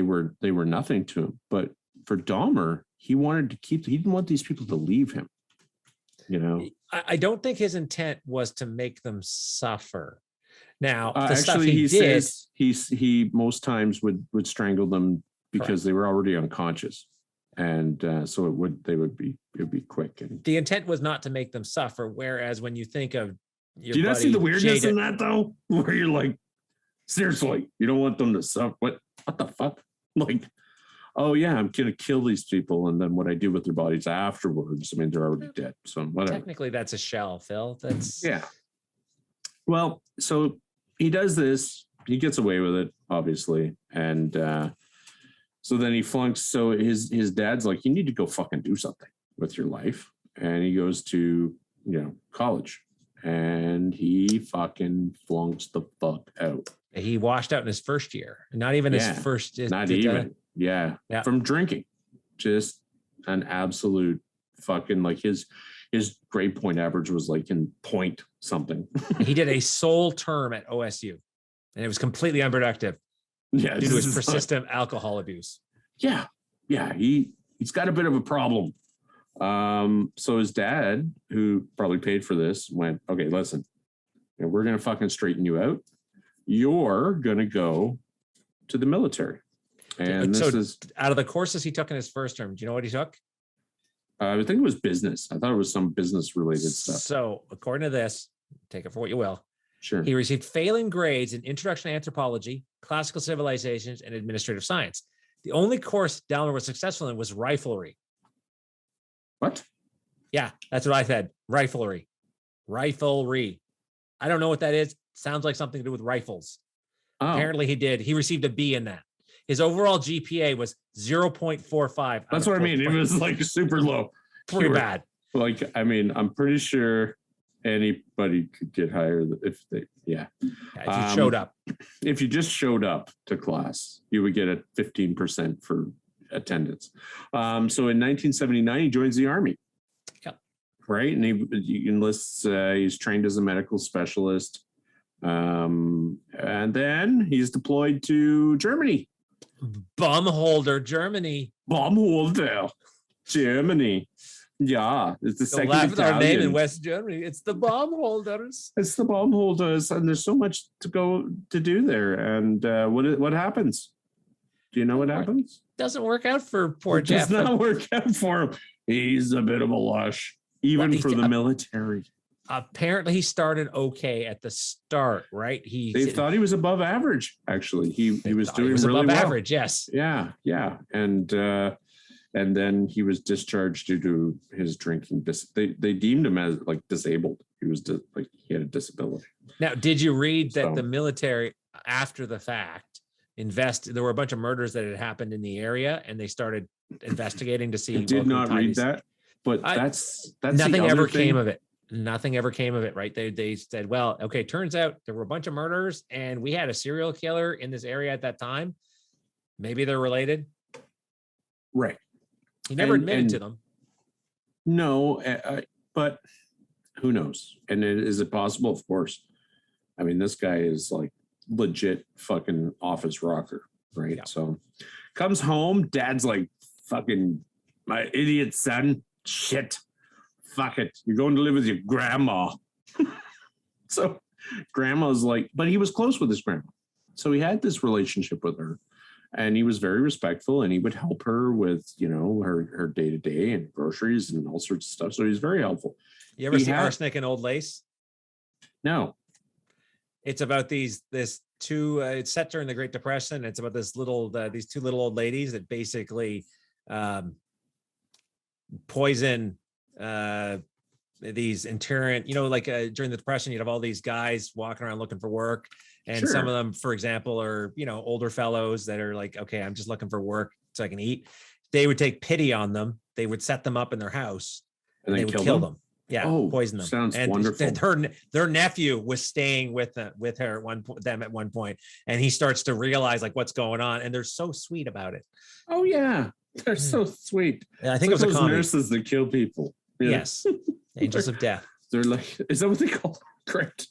were nothing to him. But for Dahmer, he didn't want these people to leave him. I don't think his intent was to make them suffer. Now, the actually, stuff he says he most times would strangle them because they were already unconscious. And so it would be quick. And The intent was not to make them suffer. Whereas when you think of your do you not see buddy the weirdness Jada- in that though? Where you're like, seriously, you don't want them to suffer. What the fuck? Like, oh yeah, I'm gonna kill these people, and then what I do with their bodies afterwards, I mean, they're already dead. So whatever. Technically, that's a shell, Phil. That's Yeah. Well, so he does this. He gets away with it, obviously, and so then he flunks. So his dad's like, you need to go fucking do something with your life, and he goes to college, and he fucking flunks the fuck out. He washed out in his first year. Not even his first. Not even. Yeah. From drinking. Just an absolute fucking, like, his grade point average was like in point something. He did a sole term at OSU, and it was completely unproductive. Yeah. Due to his persistent alcohol abuse. Yeah. Yeah. He's got a bit of a problem. So his dad, who probably paid for this, went, okay, listen, we're going to fucking straighten you out. You're going to go to the military. And so this is out of the courses he took in his first term. Do you know what he took? I think it was business. I thought it was some business related stuff. So according to this, take it for what you will. Sure. He received failing grades in Introduction to Anthropology, Classical Civilizations, and Administrative Science. The only course Dahmer was successful in was riflery. What? Yeah, that's what I said. Riflery. I don't know what that is. Sounds like something to do with rifles. Oh. Apparently he did. He received a B in that. His overall GPA was 0.45. That's what I mean. It was like super low. Pretty bad. Like, I mean, I'm pretty sure anybody could get higher if they, if you showed up. If you just showed up to class, you would get a 15% for attendance. So in 1979, he joins the Army. Yeah. Right. And he enlists, he's trained as a medical specialist. And then he's deployed to Germany. Bumholder, Germany. Bumholder, Germany. Yeah, it's the second Our name in West Germany. It's the Bumholders. It's the Bumholders, and there's so much to do there. And what happens? Do you know what happens? Doesn't work out for poor Jeff. Does not work out for him. He's a bit of a lush, even for the military. Apparently, he started okay at the start, right? They thought he was above average. Actually, he was doing really above well. average. Yes. Yeah, and then he was discharged due to his drinking. They deemed him as like disabled. He was like he had a disability. Now, did you read that the military, after the fact, there were a bunch of murders that had happened in the area, and they started investigating to see. I did not read that, but that's nothing ever came of it. Nothing ever came of it, right? They said, well, okay, turns out there were a bunch of murders and we had a serial killer in this area at that time. Maybe they're related. Right. He never admitted to them. No, but who knows? And is it possible? Of course. I mean, this guy is like legit fucking office rocker, right? Yeah. So comes home, dad's like, fucking my idiot son, shit. Fuck it. You're going to live with your grandma. So grandma's like, but he was close with his grandma. So he had this relationship with her and he was very respectful and he would help her with, her day-to-day and groceries and all sorts of stuff. So he's very helpful. You ever see Arsenic and Old Lace? No. It's about it's set during the Great Depression. It's about these two little old ladies that basically poison these during the Depression, you'd have all these guys walking around looking for work, and some of them, for example, are older fellows that are like, okay, I'm just looking for work so I can eat. They would take pity on them. They would set them up in their house and they would kill them. Yeah, poison them. Sounds wonderful. Their nephew was staying with her at one point, and he starts to realize like what's going on, and they're so sweet about it. Oh yeah, they're so sweet. Yeah, I think it was those nurses that kill people. Really. Yes, Angels of Death. They're like, is that what they call it? Correct.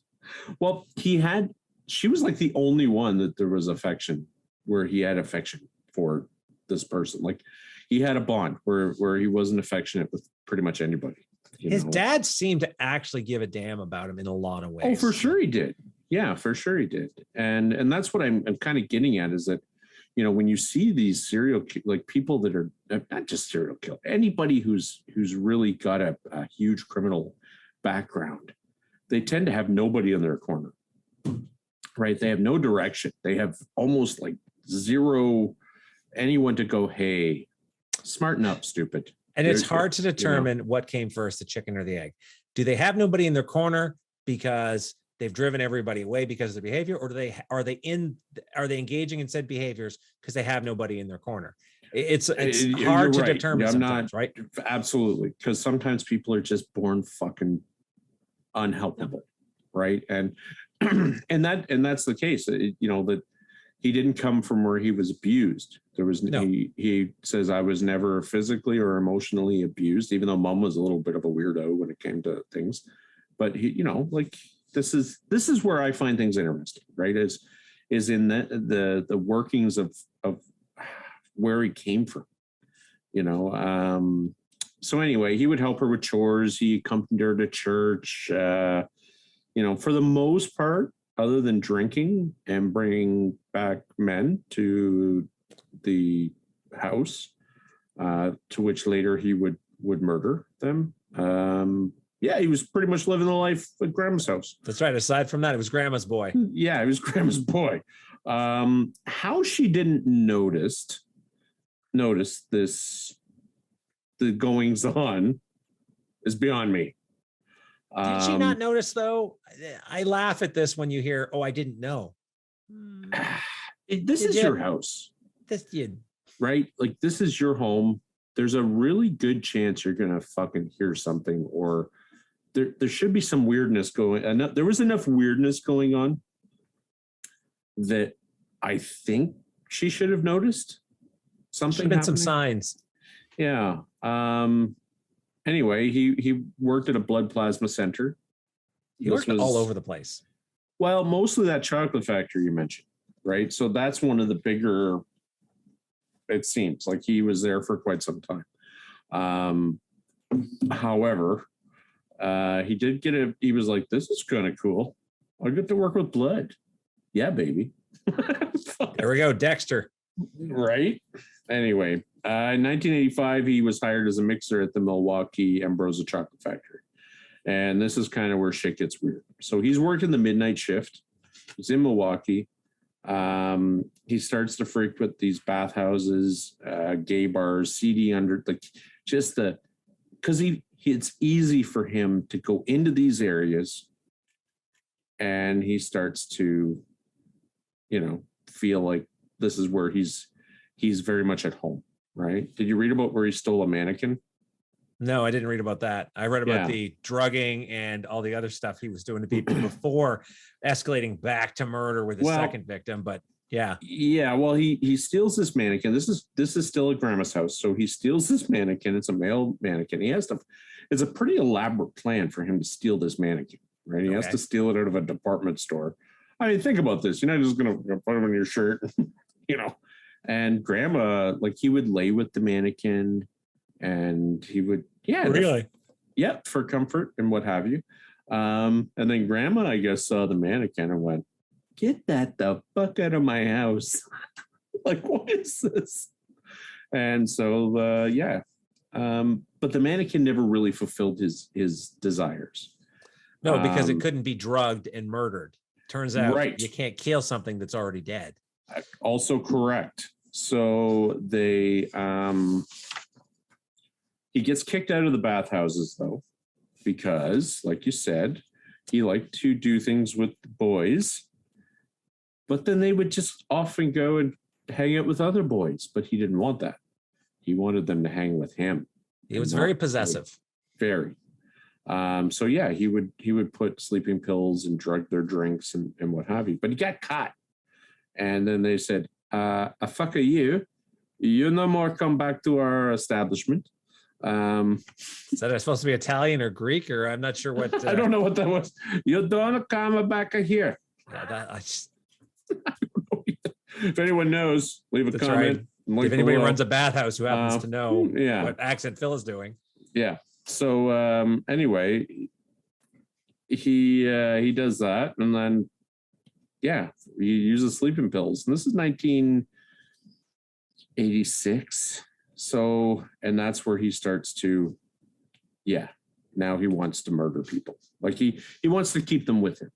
Well, she was like the only one that there was affection, where he had affection for this person. Like he had a bond where he wasn't affectionate with pretty much anybody. His dad seemed to actually give a damn about him in a lot of ways. Oh, for sure he did. Yeah, for sure he did. And that's what I'm kind of getting at is that, when you see these like people that are not just serial killer, anybody who's really got a huge criminal background, they tend to have nobody in their corner, right? They have no direction. They have almost like zero anyone to go, hey, smarten up, stupid. And it's hard to determine what came first, the chicken or the egg. Do they have nobody in their corner because they've driven everybody away because of their behavior, or are they engaging in said behaviors because they have nobody in their corner? It's hard to determine sometimes, right? Absolutely, because sometimes people are just born fucking unhelpable, right? And that's the case. That he didn't come from where he was abused. There was he says, I was never physically or emotionally abused, even though mom was a little bit of a weirdo when it came to things. But he, like this is where I find things interesting, right? Is in the workings of where he came from, So anyway, he would help her with chores. He accompanied her to church. For the most part, other than drinking and bringing back men to the house, to which later he would murder them. He was pretty much living the life at grandma's house. That's right. Aside from that, it was grandma's boy. Yeah, he was grandma's boy. How she didn't notice this, the goings on, is beyond me. Did she not notice, though? I laugh at this when you hear, "Oh, I didn't know." This is your house. Right? Like, this is your home. There's a really good chance you're gonna fucking hear something, or there should be some weirdness going. There was enough weirdness going on that I think she should have noticed something. Should have been some signs. Yeah. Anyway, he worked at a blood plasma center. He worked all over the place. Well, mostly that chocolate factory you mentioned, right? So that's one of the bigger, it seems like he was there for quite some time. However, he did he was like, this is kind of cool. I get to work with blood. Yeah, baby. There we go, Dexter. Right? Anyway, in 1985, he was hired as a mixer at the Milwaukee Ambrosia Chocolate Factory. And this is kind of where shit gets weird. So he's working the midnight shift. He's in Milwaukee. He starts to frequent these bathhouses, gay bars, CD under, like, just because it's easy for him to go into these areas, and he starts to, feel like this is where he's very much at home, right? Did you read about where he stole a mannequin? No, I didn't read about that. I read about the drugging and all the other stuff he was doing to people before escalating back to murder with his second victim. But yeah. Well, he steals this mannequin. This is still at grandma's house. So he steals this mannequin. It's a male mannequin. It's a pretty elaborate plan for him to steal this mannequin, right? He has to steal it out of a department store. I mean, think about this. You're not just going to put him in your shirt, And grandma, like, he would lay with the mannequin, and he would, really, for comfort and what have you. And then grandma, I guess, saw the mannequin and went, "Get that the fuck out of my house!" Like, what is this? And so, but the mannequin never really fulfilled his desires. No, because it couldn't be drugged and murdered. Turns out you can't kill something that's already dead. Also correct. So he gets kicked out of the bathhouses, though, because, like you said, he liked to do things with the boys, but then they would just often go and hang out with other boys, but he didn't want that. He wanted them to hang with him. He was very possessive. Very. So yeah, he would put sleeping pills and drug their drinks and what have you, but he got caught. And then they said, "A fuck are you? You no more come back to our establishment." Is that supposed to be Italian or Greek, or I'm not sure what? I don't know what that was. You don't come back here. Yeah, if anyone knows, leave a comment. Right. If anybody runs a bathhouse who happens to know what accent Phil is doing. Yeah. So anyway, he does that, and then he uses sleeping pills. And this is 86. So, and that's where he starts to, now he wants to murder people. Like he wants to keep them with him.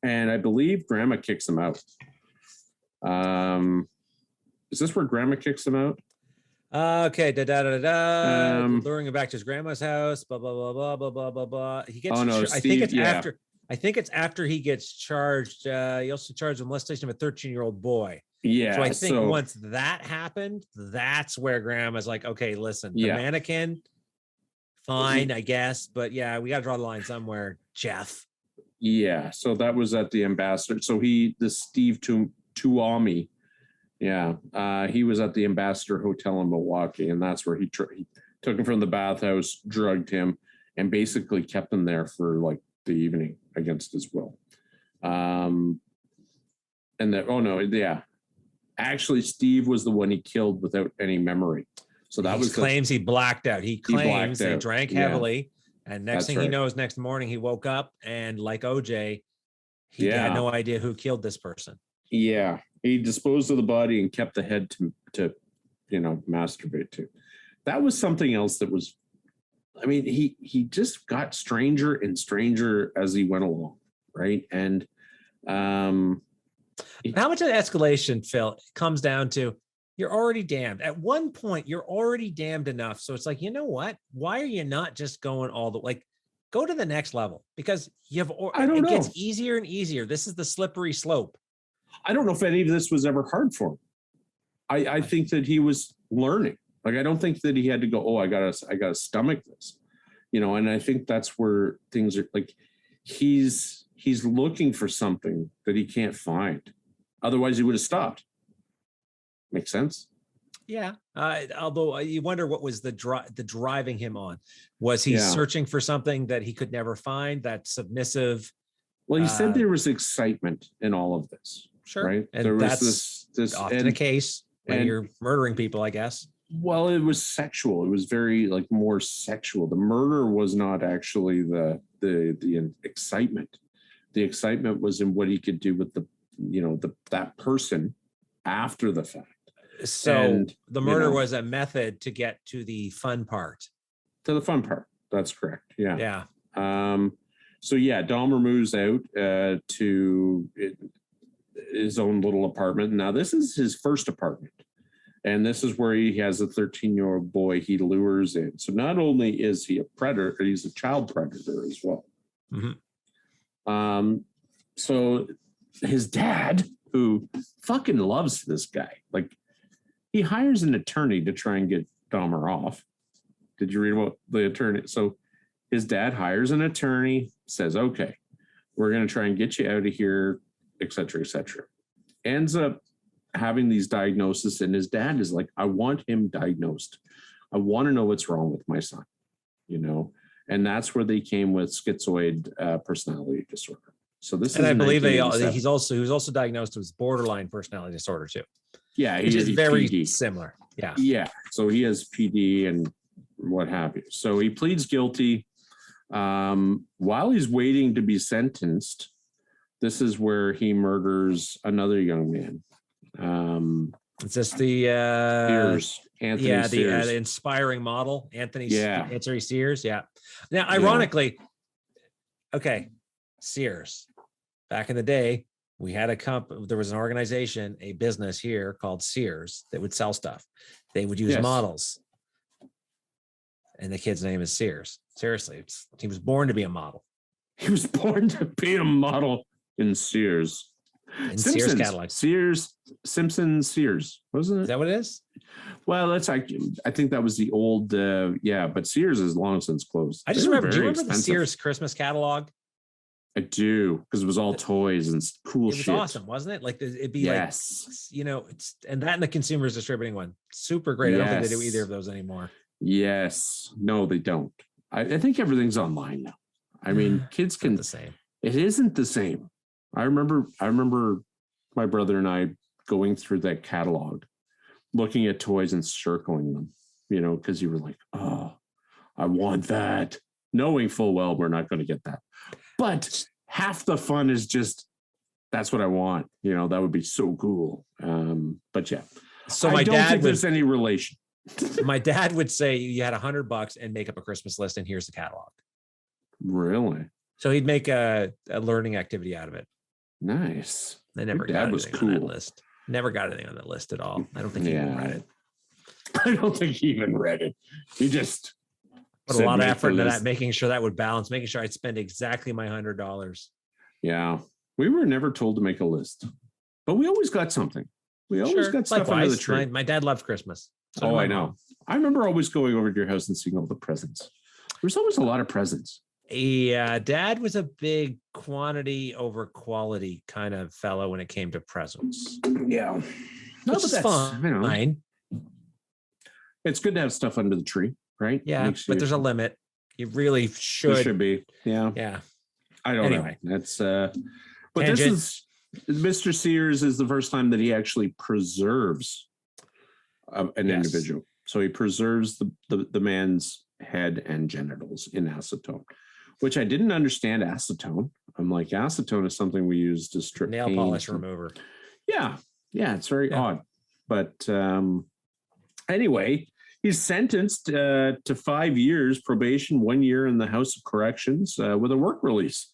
And I believe Grandma kicks him out. Is this where Grandma kicks him out? Okay, luring him back to his grandma's house. Blah blah blah blah blah blah blah blah. He gets. Oh no, I think it's after. I think it's after he gets charged. He also charged with molestation of a 13-year-old boy. Yeah. So I think once that happened, that's where Grandma's like, okay, listen, the mannequin, fine, I guess, but yeah, we got to draw the line somewhere, Jeff. Yeah. So that was at the Ambassador. So the Steve Tuomi. Yeah, he was at the Ambassador Hotel in Milwaukee, and that's where he took him from the bathhouse, drugged him, and basically kept him there for like the evening against his will. And then, actually, Steve was the one he killed without any memory. So that claims he blacked out. He claims they drank heavily, and next thing he knows, next morning he woke up and like OJ, he had no idea who killed this person. Yeah. He disposed of the body and kept the head to masturbate to. That was something else that was, I mean, he just got stranger and stranger as he went along, right? And how much of the escalation, Phil, comes down to you're already damned. At one point, you're already damned enough. So it's like, you know what? Why are you not just going go to the next level? Because it gets easier and easier. This is the slippery slope. I don't know if any of this was ever hard for him. I think that he was learning. Like, I don't think that he had to go, I gotta stomach this, and I think that's where things are like, he's looking for something that he can't find. Otherwise he would have stopped. Make sense? Yeah. Although you wonder what was the driving him on. Was he searching for something that he could never find, that submissive? Well, he said there was excitement in all of this. Sure. Right. And there was this often a case when you're murdering people, I guess. Well, it was sexual. It was very more sexual. The murder was not actually the excitement. The excitement was in what he could do with that person after the fact. So the murder was a method to get to the fun part. To the fun part. That's correct. Yeah. Yeah. So Dahmer moves out to his own little apartment. Now this is his first apartment, and this is where he has a 13-year-old boy he lures in. So not only is he a predator, he's a child predator as well. Mm-hmm. So his dad, who fucking loves this guy, like he hires an attorney to try and get Dahmer off. Did you read about the attorney? So his dad hires an attorney, says, okay, we're going to try and get you out of here, et cetera, et cetera. Ends up having these diagnoses, and his dad is like, I want him diagnosed. I want to know what's wrong with my son, and that's where they came with schizoid personality disorder. So this and I believe he was also diagnosed with borderline personality disorder too. Yeah, which is very PD. Similar. Yeah. Yeah. So he has PD and what have you. So he pleads guilty. While he's waiting to be sentenced, this is where he murders another young man. Is this the Sears, Anthony Sears. The inspiring model, Anthony Sears. Yeah. Now, ironically, Sears. Back in the day, we had there was an organization, a business here called Sears that would sell stuff. They would use models. And the kid's name is Sears. Seriously, he was born to be a model. He was born to be a model in Sears. In Sears catalog. Simpson Sears, wasn't it? Is that what it is? Well, I think that was the old, but Sears is long since closed. I just remember, do you remember the Sears Christmas catalog? I do, because it was all toys and cool shit. It was awesome, wasn't it? Like it'd be and that and the Consumers Distributing one. Super great. I don't think they do either of those anymore. Yes. No, they don't. I think everything's online now. I mean, kids can. The same. It isn't the same. I remember my brother and I going through that catalog, looking at toys and circling them, because you were like, oh, I want that, knowing full well we're not going to get that. But half the fun is just, that's what I want. That would be so cool. But yeah. So I my don't dad think would, there's any relation. my dad would say you had $100 and make up a Christmas list, and here's the catalog. Really? So he'd make a learning activity out of it. Nice. I never Your got dad was anything on that cool. list. Never got anything on that list at all. I don't think he even read it. I don't think he even read it. He just Put a lot of effort into that, making sure that would balance, making sure I'd spend exactly my $100. Yeah. We were never told to make a list, but we always got something. We always got stuff under the tree. My dad loved Christmas. So I know. I remember always going over to your house and seeing all the presents. There's always a lot of presents. Yeah, Dad was a big quantity over quality kind of fellow when it came to presents. Yeah. No, but that's fine. You know, it's good to have stuff under the tree, right? Yeah, but there's a limit. You really should. There should be. Yeah. Yeah. I don't know. That's but Tangent. This is Mr. Sears is the first time that he actually preserves an individual. So he preserves the man's head and genitals in acetone, which I didn't understand acetone. I'm like, acetone is something we use to strip nail polish remover. Yeah. Yeah. It's very odd. But anyway, he's sentenced to 5 years probation, 1 year in the House of Corrections with a work release.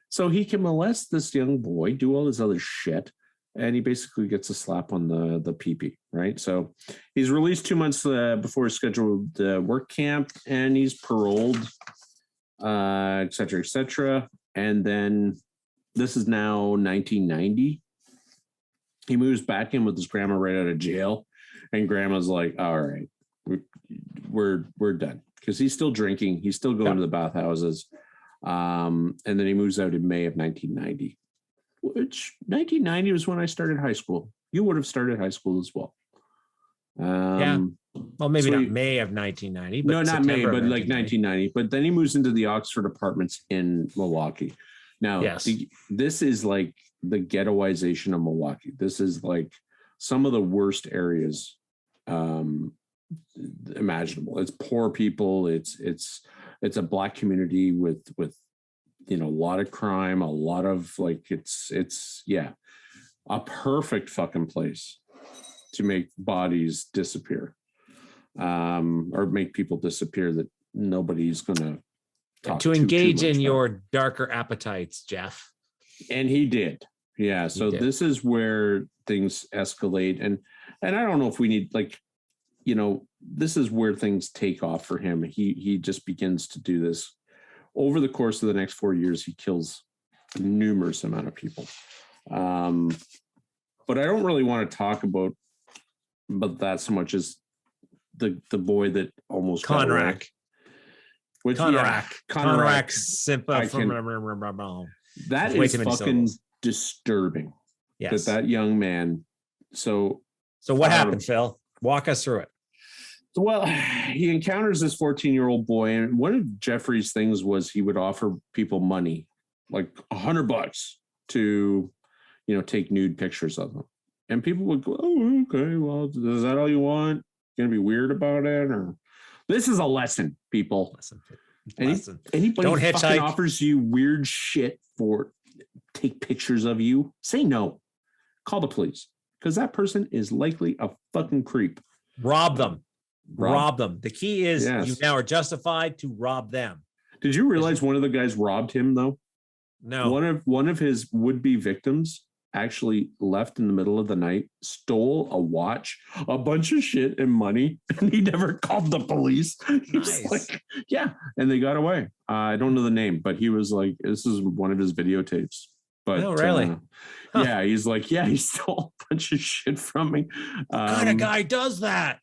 So he can molest this young boy, do all this other shit, and he basically gets a slap on the pee-pee, right? So he's released 2 months before his scheduled work camp, and he's paroled, et cetera, et cetera. And then this is now 1990. He moves back in with his grandma right out of jail, and grandma's like, all right, we're done, because he's still drinking. He's still going to the bathhouses. And then he moves out in May of 1990, which 1990 was when I started high school. You would have started high school as well. Yeah. Well, maybe not May of 1990. But no, not May, but like 1990. But then he moves into the Oxford apartments in Milwaukee. Now, this is like the ghettoization of Milwaukee. This is like some of the worst areas imaginable. It's poor people. It's a Black community with a lot of crime, a lot of it's a perfect fucking place to make bodies disappear, or make people disappear that nobody's gonna talk to engage in your darker appetites, Jeff. And he did. Yeah. So this is where things escalate, and I don't know if we need this is where things take off for him. He just begins to do this over the course of the next 4 years. He kills numerous amount of people. But I don't really want to talk about that so much as the boy that almost Conrack. Conrack Simpa from that is fucking disturbing. Yes. That young man. So what happened, Phil? Walk us through it. Well, he encounters this 14-year-old boy, and one of Jeffrey's things was he would offer people money, like $100 to, take nude pictures of them. And people would go, oh, okay, well, is that all you want? Gonna be weird about it? Or this is a lesson, people. Anybody don't fucking offers you weird shit for take pictures of you, say no. Call the police, because that person is likely a fucking creep. Rob them. Rob them. The key is you now are justified to rob them. Did you realize one of the guys robbed him though? No. One of his would-be victims actually left in the middle of the night, stole a watch, a bunch of shit and money, and he never called the police. He was like, and they got away. I don't know the name, but he was like, this is one of his videotapes. But no, really? Yeah, he's like, he stole a bunch of shit from me. What kind of guy does that?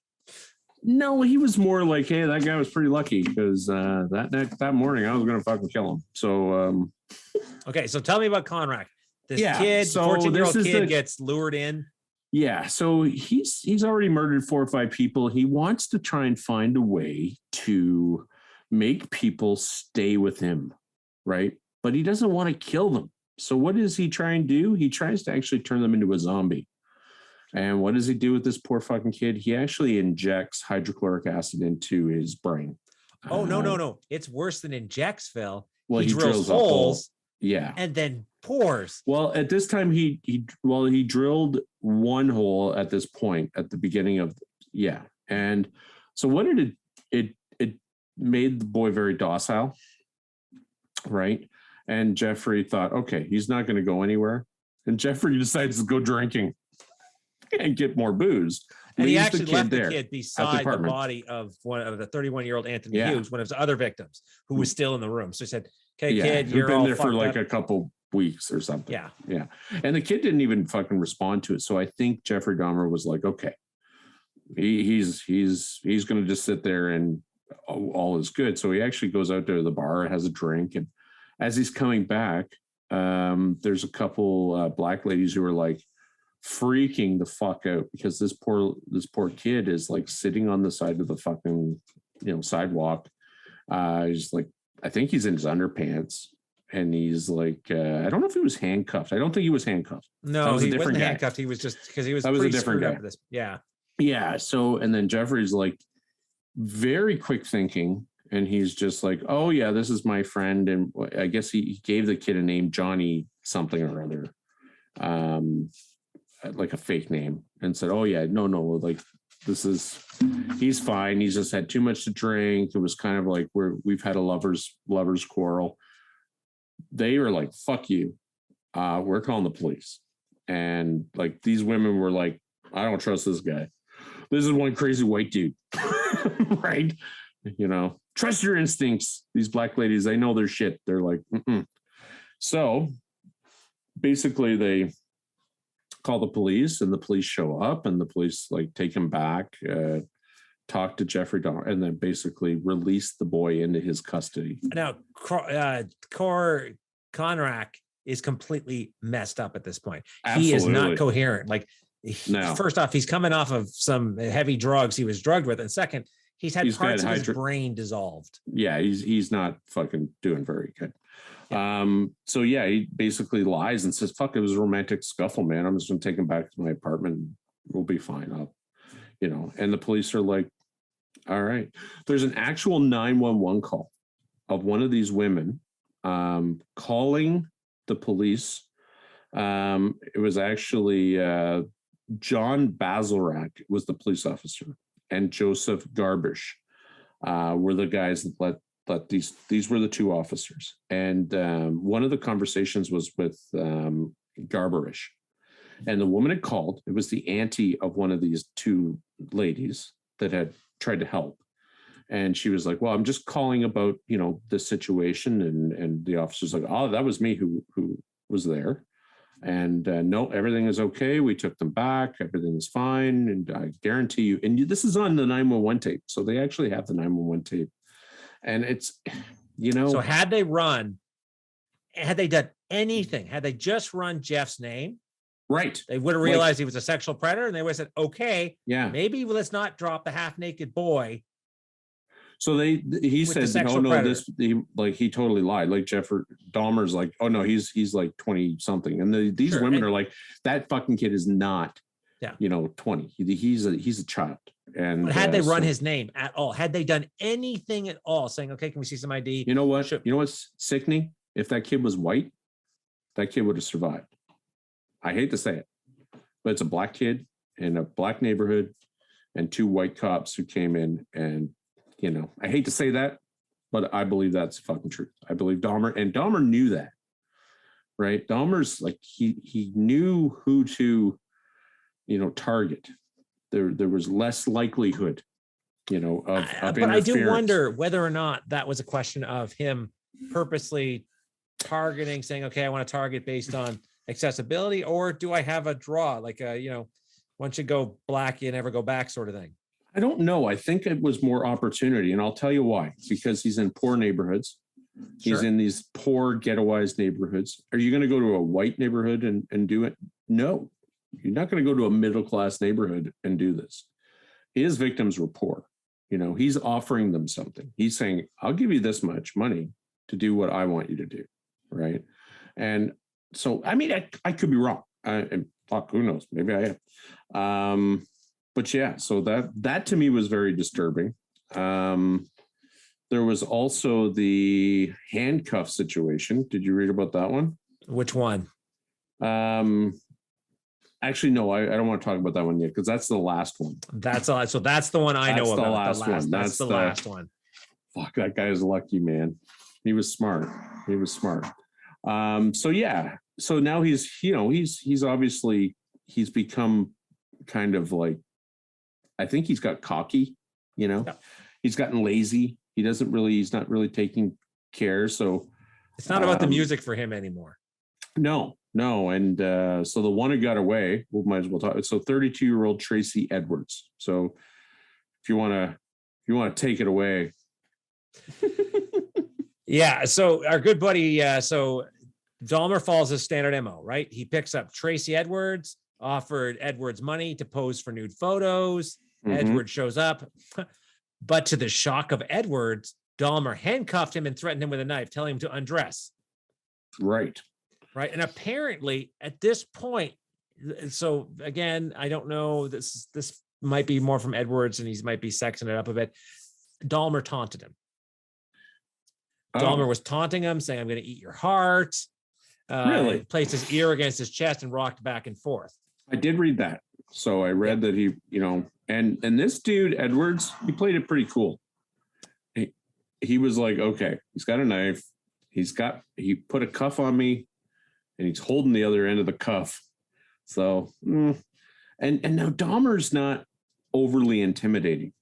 No, he was more like, hey, that guy was pretty lucky because that morning I was gonna fucking kill him. So okay, so tell me about Conrack. This kid, 14-year-old kid gets lured in. Yeah, so he's already murdered 4 or 5 people. He wants to try and find a way to make people stay with him, right? But he doesn't want to kill them. So what does he try and do? He tries to actually turn them into a zombie. And what does he do with this poor fucking kid? He actually injects hydrochloric acid into his brain. Oh, no. It's worse than injects, Phil. Well, he drills holes. Yeah. And then pores. Well, at this time, he drilled one hole at this point at the beginning of, and so what did it made the boy very docile, right? And Jeffrey thought, okay, he's not going to go anywhere, and Jeffrey decides to go drinking and get more booze. And he actually left the kid beside the body of one of the 31-year-old Anthony Hughes, one of his other victims, who was still in the room. So he said, "Okay, kid, you're been there for like a couple weeks or something." Yeah. And the kid didn't even fucking respond to it. So I think Jeffrey Dahmer was like, okay, he's going to just sit there and all is good. So he actually goes out to the bar, has a drink, and as he's coming back, there's a couple black ladies who are like freaking the fuck out because this poor kid is like sitting on the side of the fucking sidewalk. He's like, I think he's in his underpants, and he's like, I don't know if he was handcuffed. I don't think he was handcuffed. No, he wasn't handcuffed. He was just because he was a different guy. This. Yeah. So, and then Jeffrey's like very quick thinking, and he's just like, oh yeah, this is my friend, and I guess he gave the kid a name, Johnny something or other. Like a fake name, and said, oh yeah, no, like he's fine. He's just had too much to drink. It was kind of like we've had a lovers quarrel. They were like, fuck you. We're calling the police. And like these women were like, I don't trust this guy. This is one crazy white dude. Right? Trust your instincts. These black ladies, they know their shit. They're like, mm-mm. So basically they call the police, and the police show up, and the police like take him back, talk to Jeffrey Dahmer, and then basically release the boy into his custody. Now, Conrack is completely messed up at this point. Absolutely. He is not coherent. Like, first off, he's coming off of some heavy drugs he was drugged with, and second, he's had parts of his brain dissolved. Yeah, he's not fucking doing very good. So he basically lies and says, fuck, it was a romantic scuffle, man. I'm just gonna take him back to my apartment. We'll be fine. And the police are like, all right. There's an actual 911 call of one of these women calling the police. It was actually John Basilrak was the police officer, and Joseph Garbish were the guys that let these were the two officers. And one of the conversations was with Garberish, and the woman had called. It was the auntie of one of these two ladies that had tried to help, and she was like, well, I'm just calling about this situation, and the officer's like, oh, that was me who was there, and no, everything is okay. We took them back, everything is fine, and I guarantee you, and this is on the 911 tape, so they actually have the 911 tape. And it's, So had they done anything, had they just run Jeff's name, right, they would have realized he was a sexual predator, and they would have said, okay, maybe let's not drop the half-naked boy. So he said, oh no, he totally lied. Like Jeffrey Dahmer's like, oh no, he's like 20 something. And these women are like, that fucking kid is not, 20. He's a child. And had they run his name at all, had they done anything at all, saying, okay, can we see some ID? You know what? You know what's sickening? If that kid was white, that kid would have survived. I hate to say it, but it's a black kid in a black neighborhood and two white cops who came in, and I hate to say that, but I believe that's fucking truth. I believe Dahmer knew that, right? Dahmer's like, he knew who to, target. There was less likelihood, of but I do wonder whether or not that was a question of him purposely targeting, saying, okay, I want to target based on accessibility, or do I have a draw, like once you go black, you never go back sort of thing? I don't know. I think it was more opportunity, and I'll tell you why. Because he's in poor neighborhoods. He's in these poor ghettoized neighborhoods. Are you going to go to a white neighborhood and do it? No. You're not going to go to a middle-class neighborhood and do this. His victims were poor. He's offering them something. He's saying, I'll give you this much money to do what I want you to do. Right. And so, I mean, I could be wrong. And fuck, who knows? Maybe I am. But yeah, so that to me was very disturbing. There was also the handcuff situation. Did you read about that one? Which one? Actually, no, I don't want to talk about that one yet because that's the last one. That's all. So that's the one I know That's the about. last one. That's the last one. Fuck, that guy is lucky, man. He was smart. So yeah. So now he's obviously he's become kind of like, I think he's got cocky, Yeah. He's gotten lazy. He's not really taking care. So It's not about the music for him anymore. No. And so the one who got away, we might as well talk. So 32-year-old Tracy Edwards. So if you want to take it away. Yeah. So our good buddy, so Dahmer follows his standard MO, right? He picks up Tracy Edwards, offered Edwards money to pose for nude photos. Mhm. Edwards shows up, but to the shock of Edwards, Dahmer handcuffed him and threatened him with a knife, telling him to undress. Right. Right. And apparently at this point, so again, I don't know, this might be more from Edwards and he might be sexing it up a bit. Dahmer taunted him. Dahmer was taunting him, saying, "I'm going to eat your heart." Really? Placed his ear against his chest and rocked back and forth. I did read that. So I read that he, and this dude, Edwards, he played it pretty cool. He was like, okay, he's got a knife. He put a cuff on me and he's holding the other end of the cuff. So, and now Dahmer's not overly intimidating.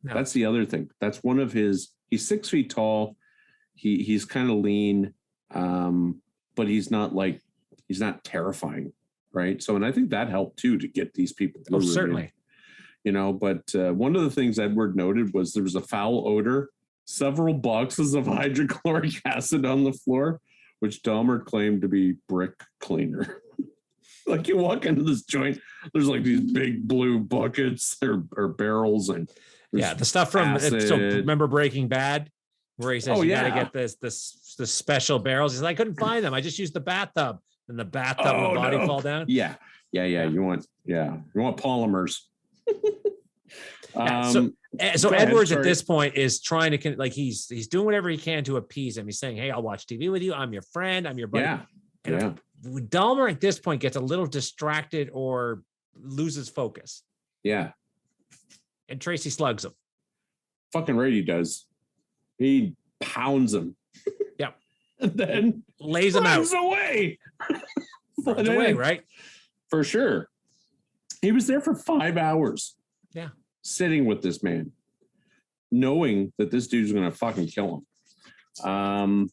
No. That's the other thing. That's one of he's 6 feet tall. He's kind of lean, but he's not terrifying. Right. So, and I think that helped too, to get these people. Oh, certainly. But one of the things Edward noted was there was a foul odor, several boxes of hydrochloric acid on the floor, which Dahmer claimed to be brick cleaner. Like you walk into this joint, there's like these big blue buckets or barrels. And the stuff from, so remember Breaking Bad? Where he says, you got to get this special barrels. He's like, I couldn't find them. I just used the bathtub. And the bathtub will body fall down. Yeah. You want polymers. So Edwards at this point is trying to, like, he's doing whatever he can to appease him. He's saying, hey, I'll watch TV with you. I'm your friend. I'm your buddy. Yeah. Dahmer at this point gets a little distracted or loses focus. Yeah. And Tracy slugs him. Fucking right he does. He pounds him. Yep. And then lays him out. Runs away, right? For sure. He was there for 5 hours. Yeah. Sitting with this man, knowing that this dude's going to fucking kill him.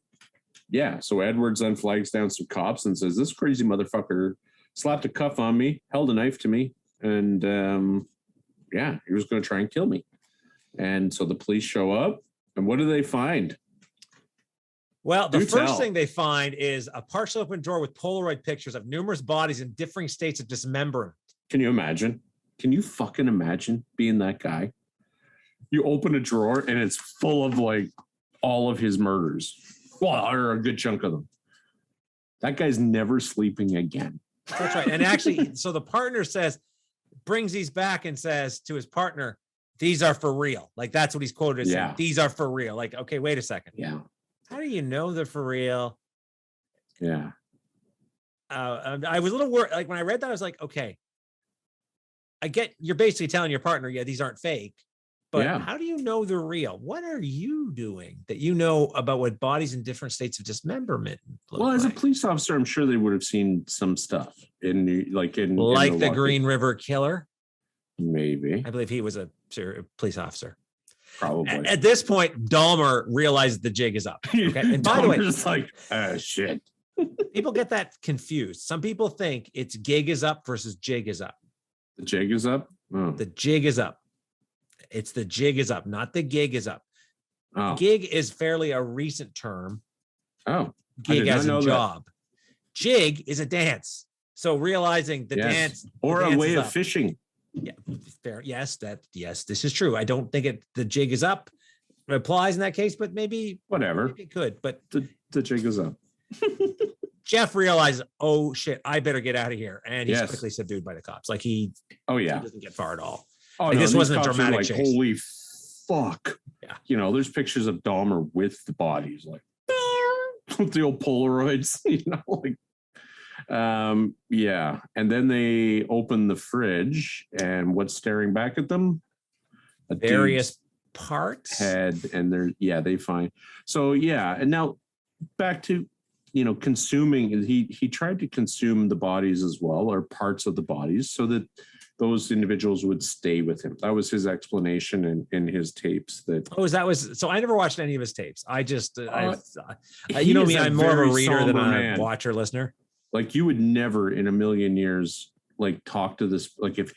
So Edwards then flags down some cops and says, this crazy motherfucker slapped a cuff on me, held a knife to me, and he was going to try and kill me. And so the police show up, and what do they find? Well, the first thing they find is a partial open drawer with Polaroid pictures of numerous bodies in differing states of dismemberment. Can you imagine? Can you fucking imagine being that guy? You open a drawer and it's full of like all of his murders. Well, or a good chunk of them. That guy's never sleeping again. That's right. And actually, so the partner brings these back and says to his partner, these are for real. Like that's what he's quoted as saying. These are for real. Like, okay, wait a second. Yeah. How do you know they're for real? Yeah. I was a little worried. Like when I read that, I was like, okay, I get you're basically telling your partner, these aren't fake, but how do you know they're real? What are you doing that you know about what bodies in different states of dismemberment look as a police officer, I'm sure they would have seen some stuff in the Green River Killer. Maybe. I believe he was a police officer. Probably. At this point, Dahmer realizes the jig is up. Okay. And by the way, it's like, shit. People get that confused. Some people think it's gig is up versus jig is up. The jig is up? Oh. The jig is up. It's the jig is up, not the gig is up. Oh. Gig is fairly a recent term. Oh. Gig as a job. That. Jig is a dance. So realizing the dance. Or a way of fishing. Yeah, fair. Yes, this is true. I don't think the jig is up. It applies in that case, but maybe whatever. Maybe it could, but the jig is up. Jeff realizes, oh shit, I better get out of here. And he's quickly subdued by the cops. Like he doesn't get far at all. Oh, like, this wasn't a dramatic chase. Holy fuck. Yeah. There's pictures of Dahmer with the bodies, like with the old Polaroids, like Yeah. And then they open the fridge, and what's staring back at them? A Various dude's parts. head, and they find. So yeah, and now back to consuming. He tried to consume the bodies as well, or parts of the bodies, so that those individuals would stay with him. That was his explanation in his tapes. That So I never watched any of his tapes. I just he is I'm more of a very reader than a man. watcher listener. Like, you would never in a million years like talk to this, like if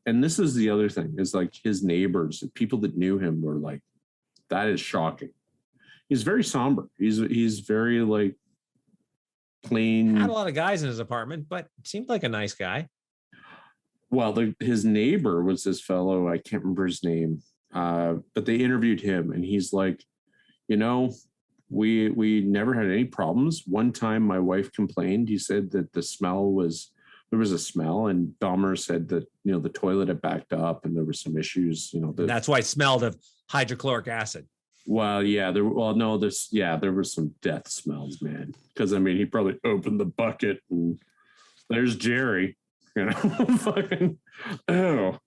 and this is the other thing, is like his neighbors, people that knew him, were like, that is shocking. He's very somber. He's very like plain. Had a lot of guys in his apartment, but seemed like a nice guy. Well, his neighbor was this fellow, I can't remember his name, but they interviewed him, and he's like, we never had any problems. One time my wife complained. He said that there was a smell, and Dahmer said that, the toilet had backed up and there were some issues, That's why it smelled of hydrochloric acid. Well, yeah, there were some death smells, man. Because he probably opened the bucket and there's Jerry, fucking, oh.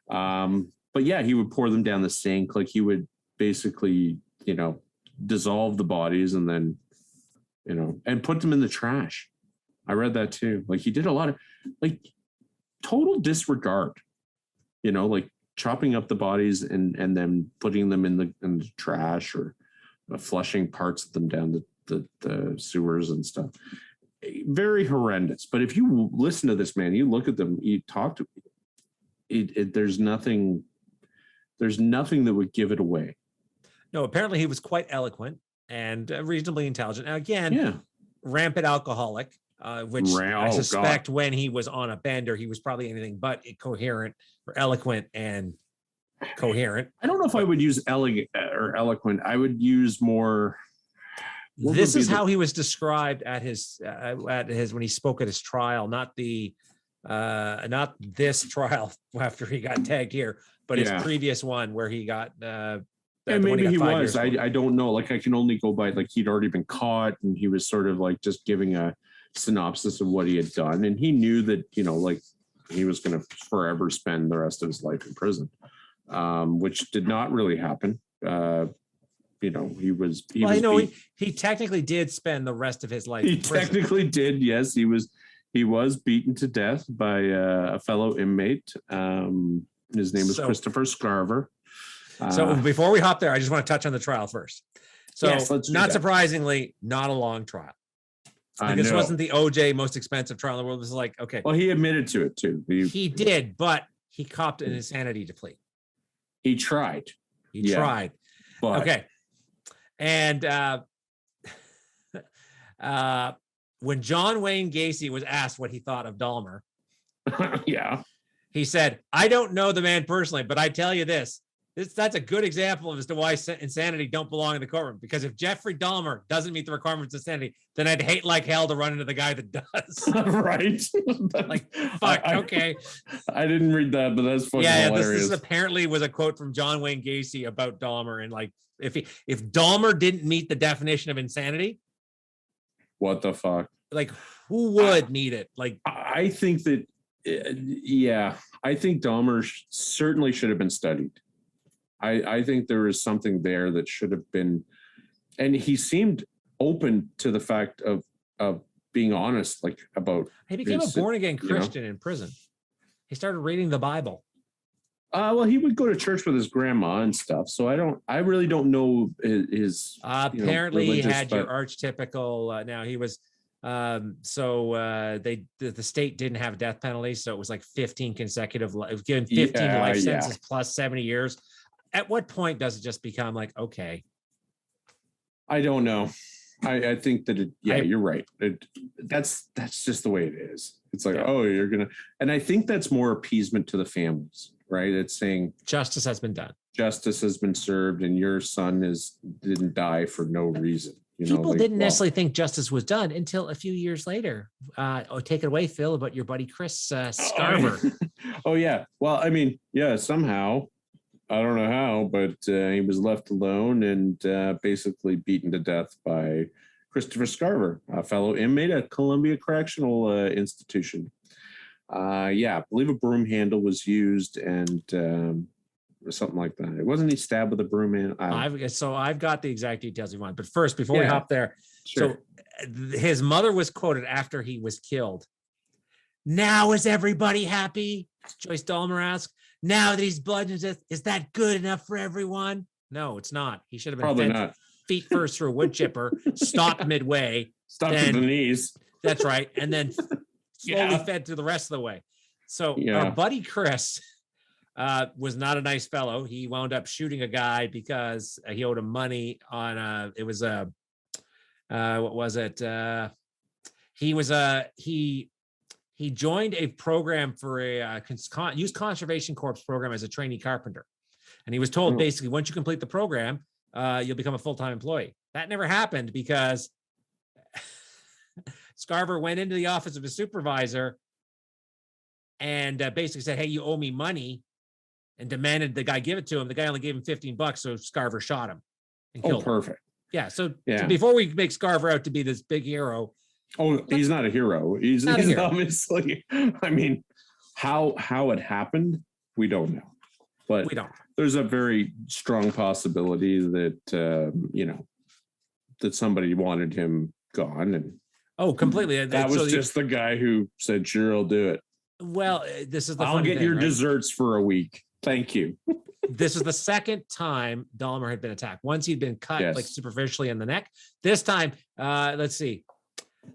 But yeah, he would pour them down the sink. Like, he would basically, dissolve the bodies and then, and put them in the trash. I read that too. Like, he did a lot of like total disregard, like chopping up the bodies and then putting them in the trash, or flushing parts of them down the sewers and stuff. Very horrendous. But if you listen to this man, you look at them, you talk to it, there's nothing that would give it away. No, apparently he was quite eloquent and reasonably intelligent. Now, again, rampant alcoholic, which I suspect when he was on a bender, he was probably anything but coherent or eloquent and coherent. I don't know if I would use elegant or eloquent. I would use more. This is how he was described at his when he spoke at his trial, not this trial after he got tagged here, but his previous one where he got. And maybe he was. I don't know. Like, I can only go by, like, he'd already been caught, and he was sort of like just giving a synopsis of what he had done, and he knew that like he was going to forever spend the rest of his life in prison, which did not really happen. He technically did spend the rest of his life. He technically did. Yes, he was beaten to death by a fellow inmate. His name was Christopher Scarver. So before we hop there, I just want to touch on the trial first. So not surprisingly, not a long trial. This wasn't the OJ most expensive trial in the world. This is like, okay. Well, he admitted to it too. He did, but he copped an insanity to plea. He tried. He tried. But. Okay. And when John Wayne Gacy was asked what he thought of Dahmer, he said, "I don't know the man personally, but I tell you this. That's a good example as to why insanity don't belong in the courtroom. Because if Jeffrey Dahmer doesn't meet the requirements of insanity, then I'd hate like hell to run into the guy that does." Right? Like, fuck. Okay. I didn't read that, but that's fucking hilarious. This apparently was a quote from John Wayne Gacy about Dahmer, and like, if Dahmer didn't meet the definition of insanity, what the fuck? Like, who would need it? Like, I think that, I think Dahmer certainly should have been studied. I think there is something there that should have been, and he seemed open to the fact of being honest, like, about. He became a born again Christian in prison. He started reading the Bible. Well, he would go to church with his grandma and stuff. So I really don't know his. Apparently, he had your archetypical. Now he was. The state didn't have a death penalty, so it was like 15 consecutive. It was given 15 life sentences plus 70 years. At what point does it just become like, okay? I don't know. I think that you're right. That's just the way it is. It's like, you're gonna, and I think that's more appeasement to the families, right? It's saying justice has been done. Justice has been served, and your son didn't die for no reason. People didn't necessarily think justice was done until a few years later. Take it away, Phil, about your buddy Chris Scarver. Oh yeah. Well, I mean, somehow. I don't know how, but he was left alone and basically beaten to death by Christopher Scarver, a fellow inmate at Columbia Correctional Institution. I believe a broom handle was used and something like that. It wasn't he stabbed with a broom handle. I've got the exact details you want, but first, before we hop there, sure. So his mother was quoted after he was killed. Now is everybody happy? Joyce Dahmer asked. Now that he's bludgeoned, is that good enough for everyone? No, it's not. He should have been Probably not. Feet first through a wood chipper, stopped midway. Stopped at the knees. That's right. And then slowly fed through the rest of the way. So our buddy Chris was not a nice fellow. He wound up shooting a guy because he owed him money on what was it? He joined a program for a Youth Conservation Corps program as a trainee carpenter. And he was told basically, once you complete the program, you'll become a full-time employee. That never happened because Scarver went into the office of his supervisor and basically said, hey, you owe me money, and demanded the guy give it to him. The guy only gave him $15, so Scarver shot him and killed him. Perfect. Yeah, so before we make Scarver out to be this big hero. Oh, he's not a hero. He's obviously, I mean, how it happened, we don't know. But we don't. There's a very strong possibility that, that somebody wanted him gone. And completely. That was just the guy who said, sure, I'll do it. Well, this is the I'll get your desserts for a week. Thank you. This is the second time Dahmer had been attacked. Once he'd been cut like superficially in the neck. This time, let's see.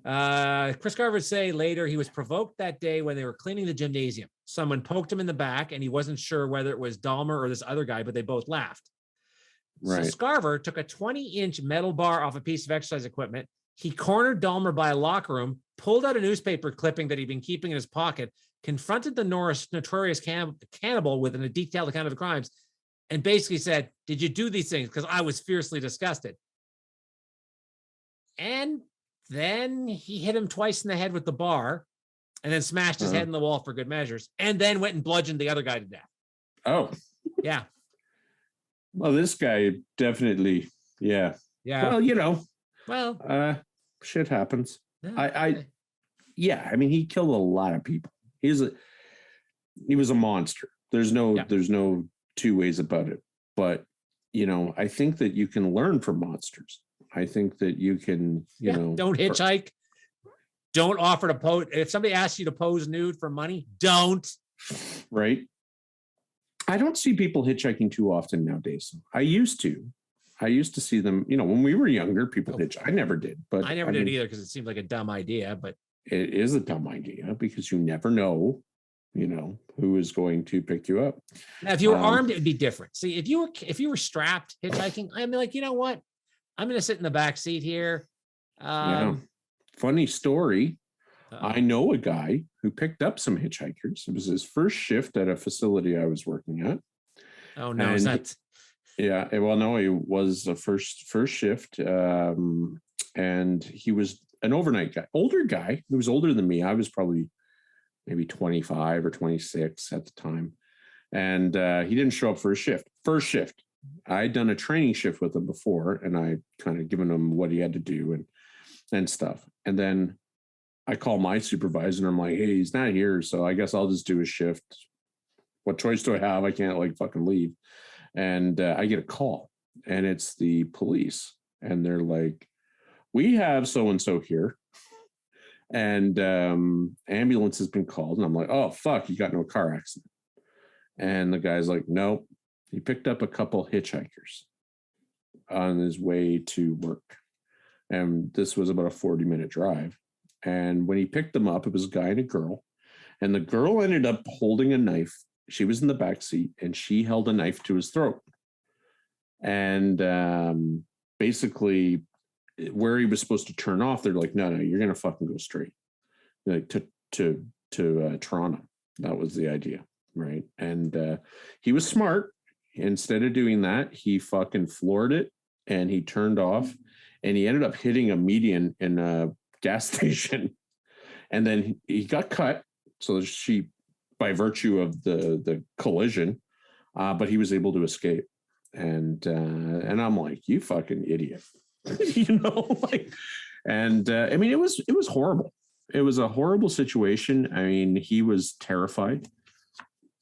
Chris Garver would say later he was provoked that day when they were cleaning the gymnasium. Someone poked him in the back and he wasn't sure whether it was Dahmer or this other guy, but they both laughed. Right. So Scarver took a 20-inch metal bar off a piece of exercise equipment. He cornered Dahmer by a locker room, pulled out a newspaper clipping that he'd been keeping in his pocket, confronted the notorious cannibal with a detailed account of the crimes, and basically said, did you do these things? Because I was fiercely disgusted. And then he hit him twice in the head with the bar and then smashed his head in the wall for good measures, and then went and bludgeoned the other guy to death. Oh. Yeah. Well, this guy definitely, yeah. Well, shit happens. Yeah. I mean, he killed a lot of people. He was a monster. There's no two ways about it. But, I think that you can learn from monsters. I think that you can, don't hitchhike. Don't offer to pose. If somebody asks you to pose nude for money, don't. Right. I don't see people hitchhiking too often nowadays. I used to see them, when we were younger, people hitchhike. I never did, but I never did either because it seemed like a dumb idea, but it is a dumb idea because you never know, who is going to pick you up. Now, if you were armed, it would be different. See, if you were strapped hitchhiking, I'd be like, you know what? I'm going to sit in the back seat here. Funny story. I know a guy who picked up some hitchhikers. It was his first shift at a facility I was working at. Oh no, is that? Yeah, well, no, he was a first shift, and he was an overnight guy, older guy. He was older than me. I was probably maybe 25 or 26 at the time, and he didn't show up for a shift. First shift. I'd done a training shift with him before, and I kind of given him what he had to do and stuff. And then I call my supervisor and I'm like, hey, he's not here, so I guess I'll just do a shift. What choice do I have? I can't fucking leave. And I get a call, and it's the police, and they're like, we have so-and-so here, and ambulance has been called. And I'm like, oh, fuck, you got no car accident. And the guy's like, nope. He picked up a couple hitchhikers on his way to work. And this was about a 40-minute drive. And when he picked them up, it was a guy and a girl. And the girl ended up holding a knife. She was in the back seat, and she held a knife to his throat. And basically, where he was supposed to turn off, they're like, no, you're going to fucking go straight. Like to Toronto. That was the idea, right? And he was smart. Instead of doing that, he fucking floored it, and he turned off, and he ended up hitting a median in a gas station. And then he got cut. So she, by virtue of the collision, but he was able to escape. And I'm like, you fucking idiot. And I mean, it was horrible. It was a horrible situation. I mean, he was terrified,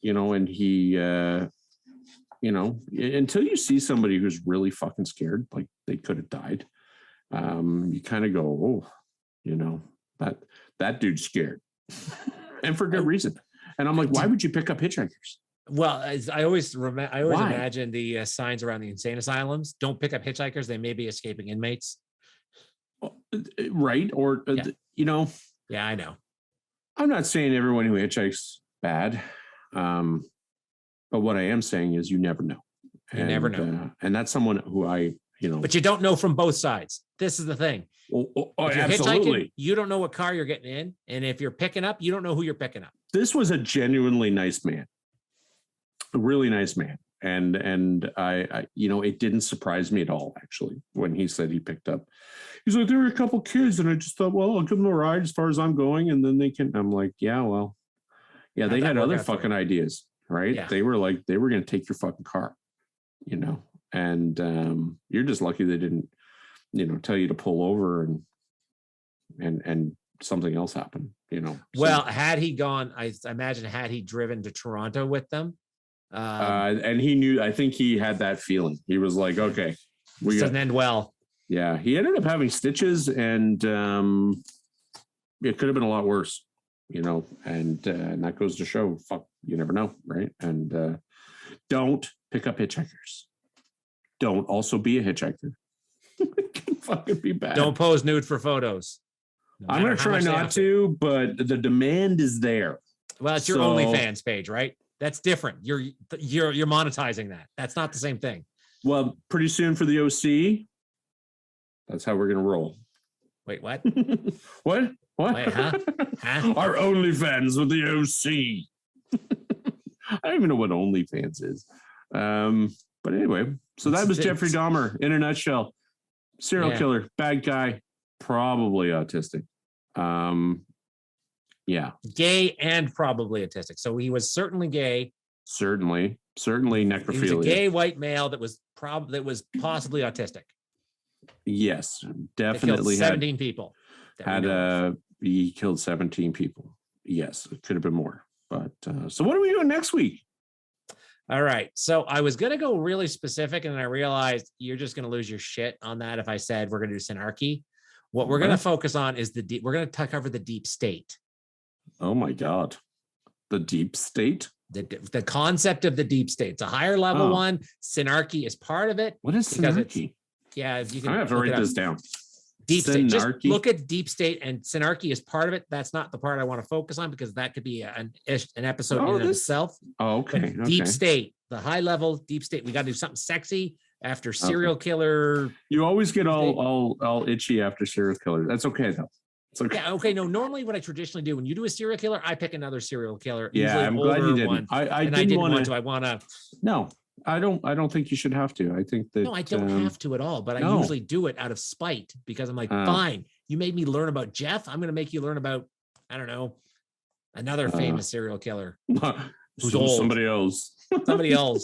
and he, until you see somebody who's really fucking scared, like they could have died, you kind of go, that dude's scared, and for good reason. And I'm like, why would you pick up hitchhikers? Well, I always imagine the signs around the insane asylums. Don't pick up hitchhikers. They may be escaping inmates. Right. Or, Yeah, I know. I'm not saying everyone who hitchhikes bad. But what I am saying is you never know. You never know. And that's someone who But you don't know from both sides. This is the thing. Oh, if you're absolutely. Hitchhiking, you don't know what car you're getting in. And if you're picking up, you don't know who you're picking up. This was a genuinely nice man. A really nice man. And I it didn't surprise me at all, actually, when he said he picked up. He's like, there were a couple kids, and I just thought, well, I'll give them a ride as far as I'm going, and then they can. I'm like, yeah, well, yeah, they had other fucking ideas, right? Yeah. They were like, they were going to take your fucking car, and you're just lucky they didn't, tell you to pull over and something else happened, Well, had he gone, I imagine, had he driven to Toronto with them. And he knew, I think he had that feeling. He was like, okay, we doesn't end well. Yeah, he ended up having stitches, and it could have been a lot worse, and that goes to show, fuck, you never know, right? And don't pick up hitchhikers. Don't also be a hitchhiker. It can fucking be bad. Don't pose nude for photos. I'm going to try not to, but the demand is there. Well, it's your OnlyFans page, right? That's different. You're monetizing that. That's not the same thing. Well, pretty soon for the OC, that's how we're going to roll. Wait, what? What? Wait, huh? Our OnlyFans with the OC. I don't even know what OnlyFans is. But anyway, so that was Jeffrey Dahmer in a nutshell. Serial killer, bad guy, probably autistic. Yeah. Gay and probably autistic. So he was certainly gay. Certainly necrophilia. He was a gay white male that was possibly autistic. Yes, definitely. 17 people. He killed 17 people. Yes, it could have been more. But so what are we doing next week? All right. So I was going to go really specific, and I realized you're just going to lose your shit on that if I said we're going to do synarchy. What we're going to focus on is we're going to cover the deep state. Oh my God. The deep state? The concept of the deep state. It's a higher level one. Synarchy is part of it. What is synarchy? Yeah, if you can. I have to write this down. Deep state. Just look at deep state, and synarchy is part of it. That's not the part I want to focus on, because that could be an episode in itself. Oh, okay. Deep state, the high level deep state. We got to do something sexy after serial killer. You always get all itchy after serial killer. That's okay though. It's okay. Yeah. Okay. No. Normally, what I traditionally do when you do a serial killer, I pick another serial killer. Yeah, I'm glad you didn't. I didn't want to. I want to. No. I don't think you should have to. I think that. No, I don't have to at all, but I usually do it out of spite, because I'm like, fine, you made me learn about Jeff. I'm going to make you learn about, I don't know, another famous serial killer. Who's old. Somebody else,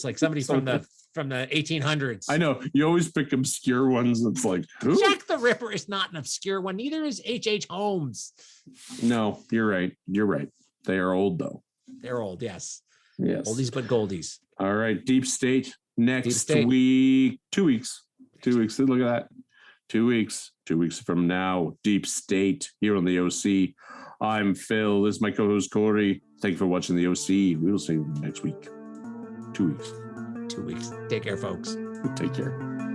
like somebody from the 1800s. I know you always pick obscure ones. That's like, who? Jack the Ripper is not an obscure one. Neither is H.H. Holmes. No, you're right. They are old though. They're old. Yes. Oldies but goldies. All right. Deep state next week. 2 weeks. 2 weeks. Look at that. 2 weeks. 2 weeks from now. Deep state here on the OC. I'm Phil. This is my co-host Corey. Thank you for watching the OC. We will see you next week. 2 weeks. 2 weeks. Take care, folks. Take care.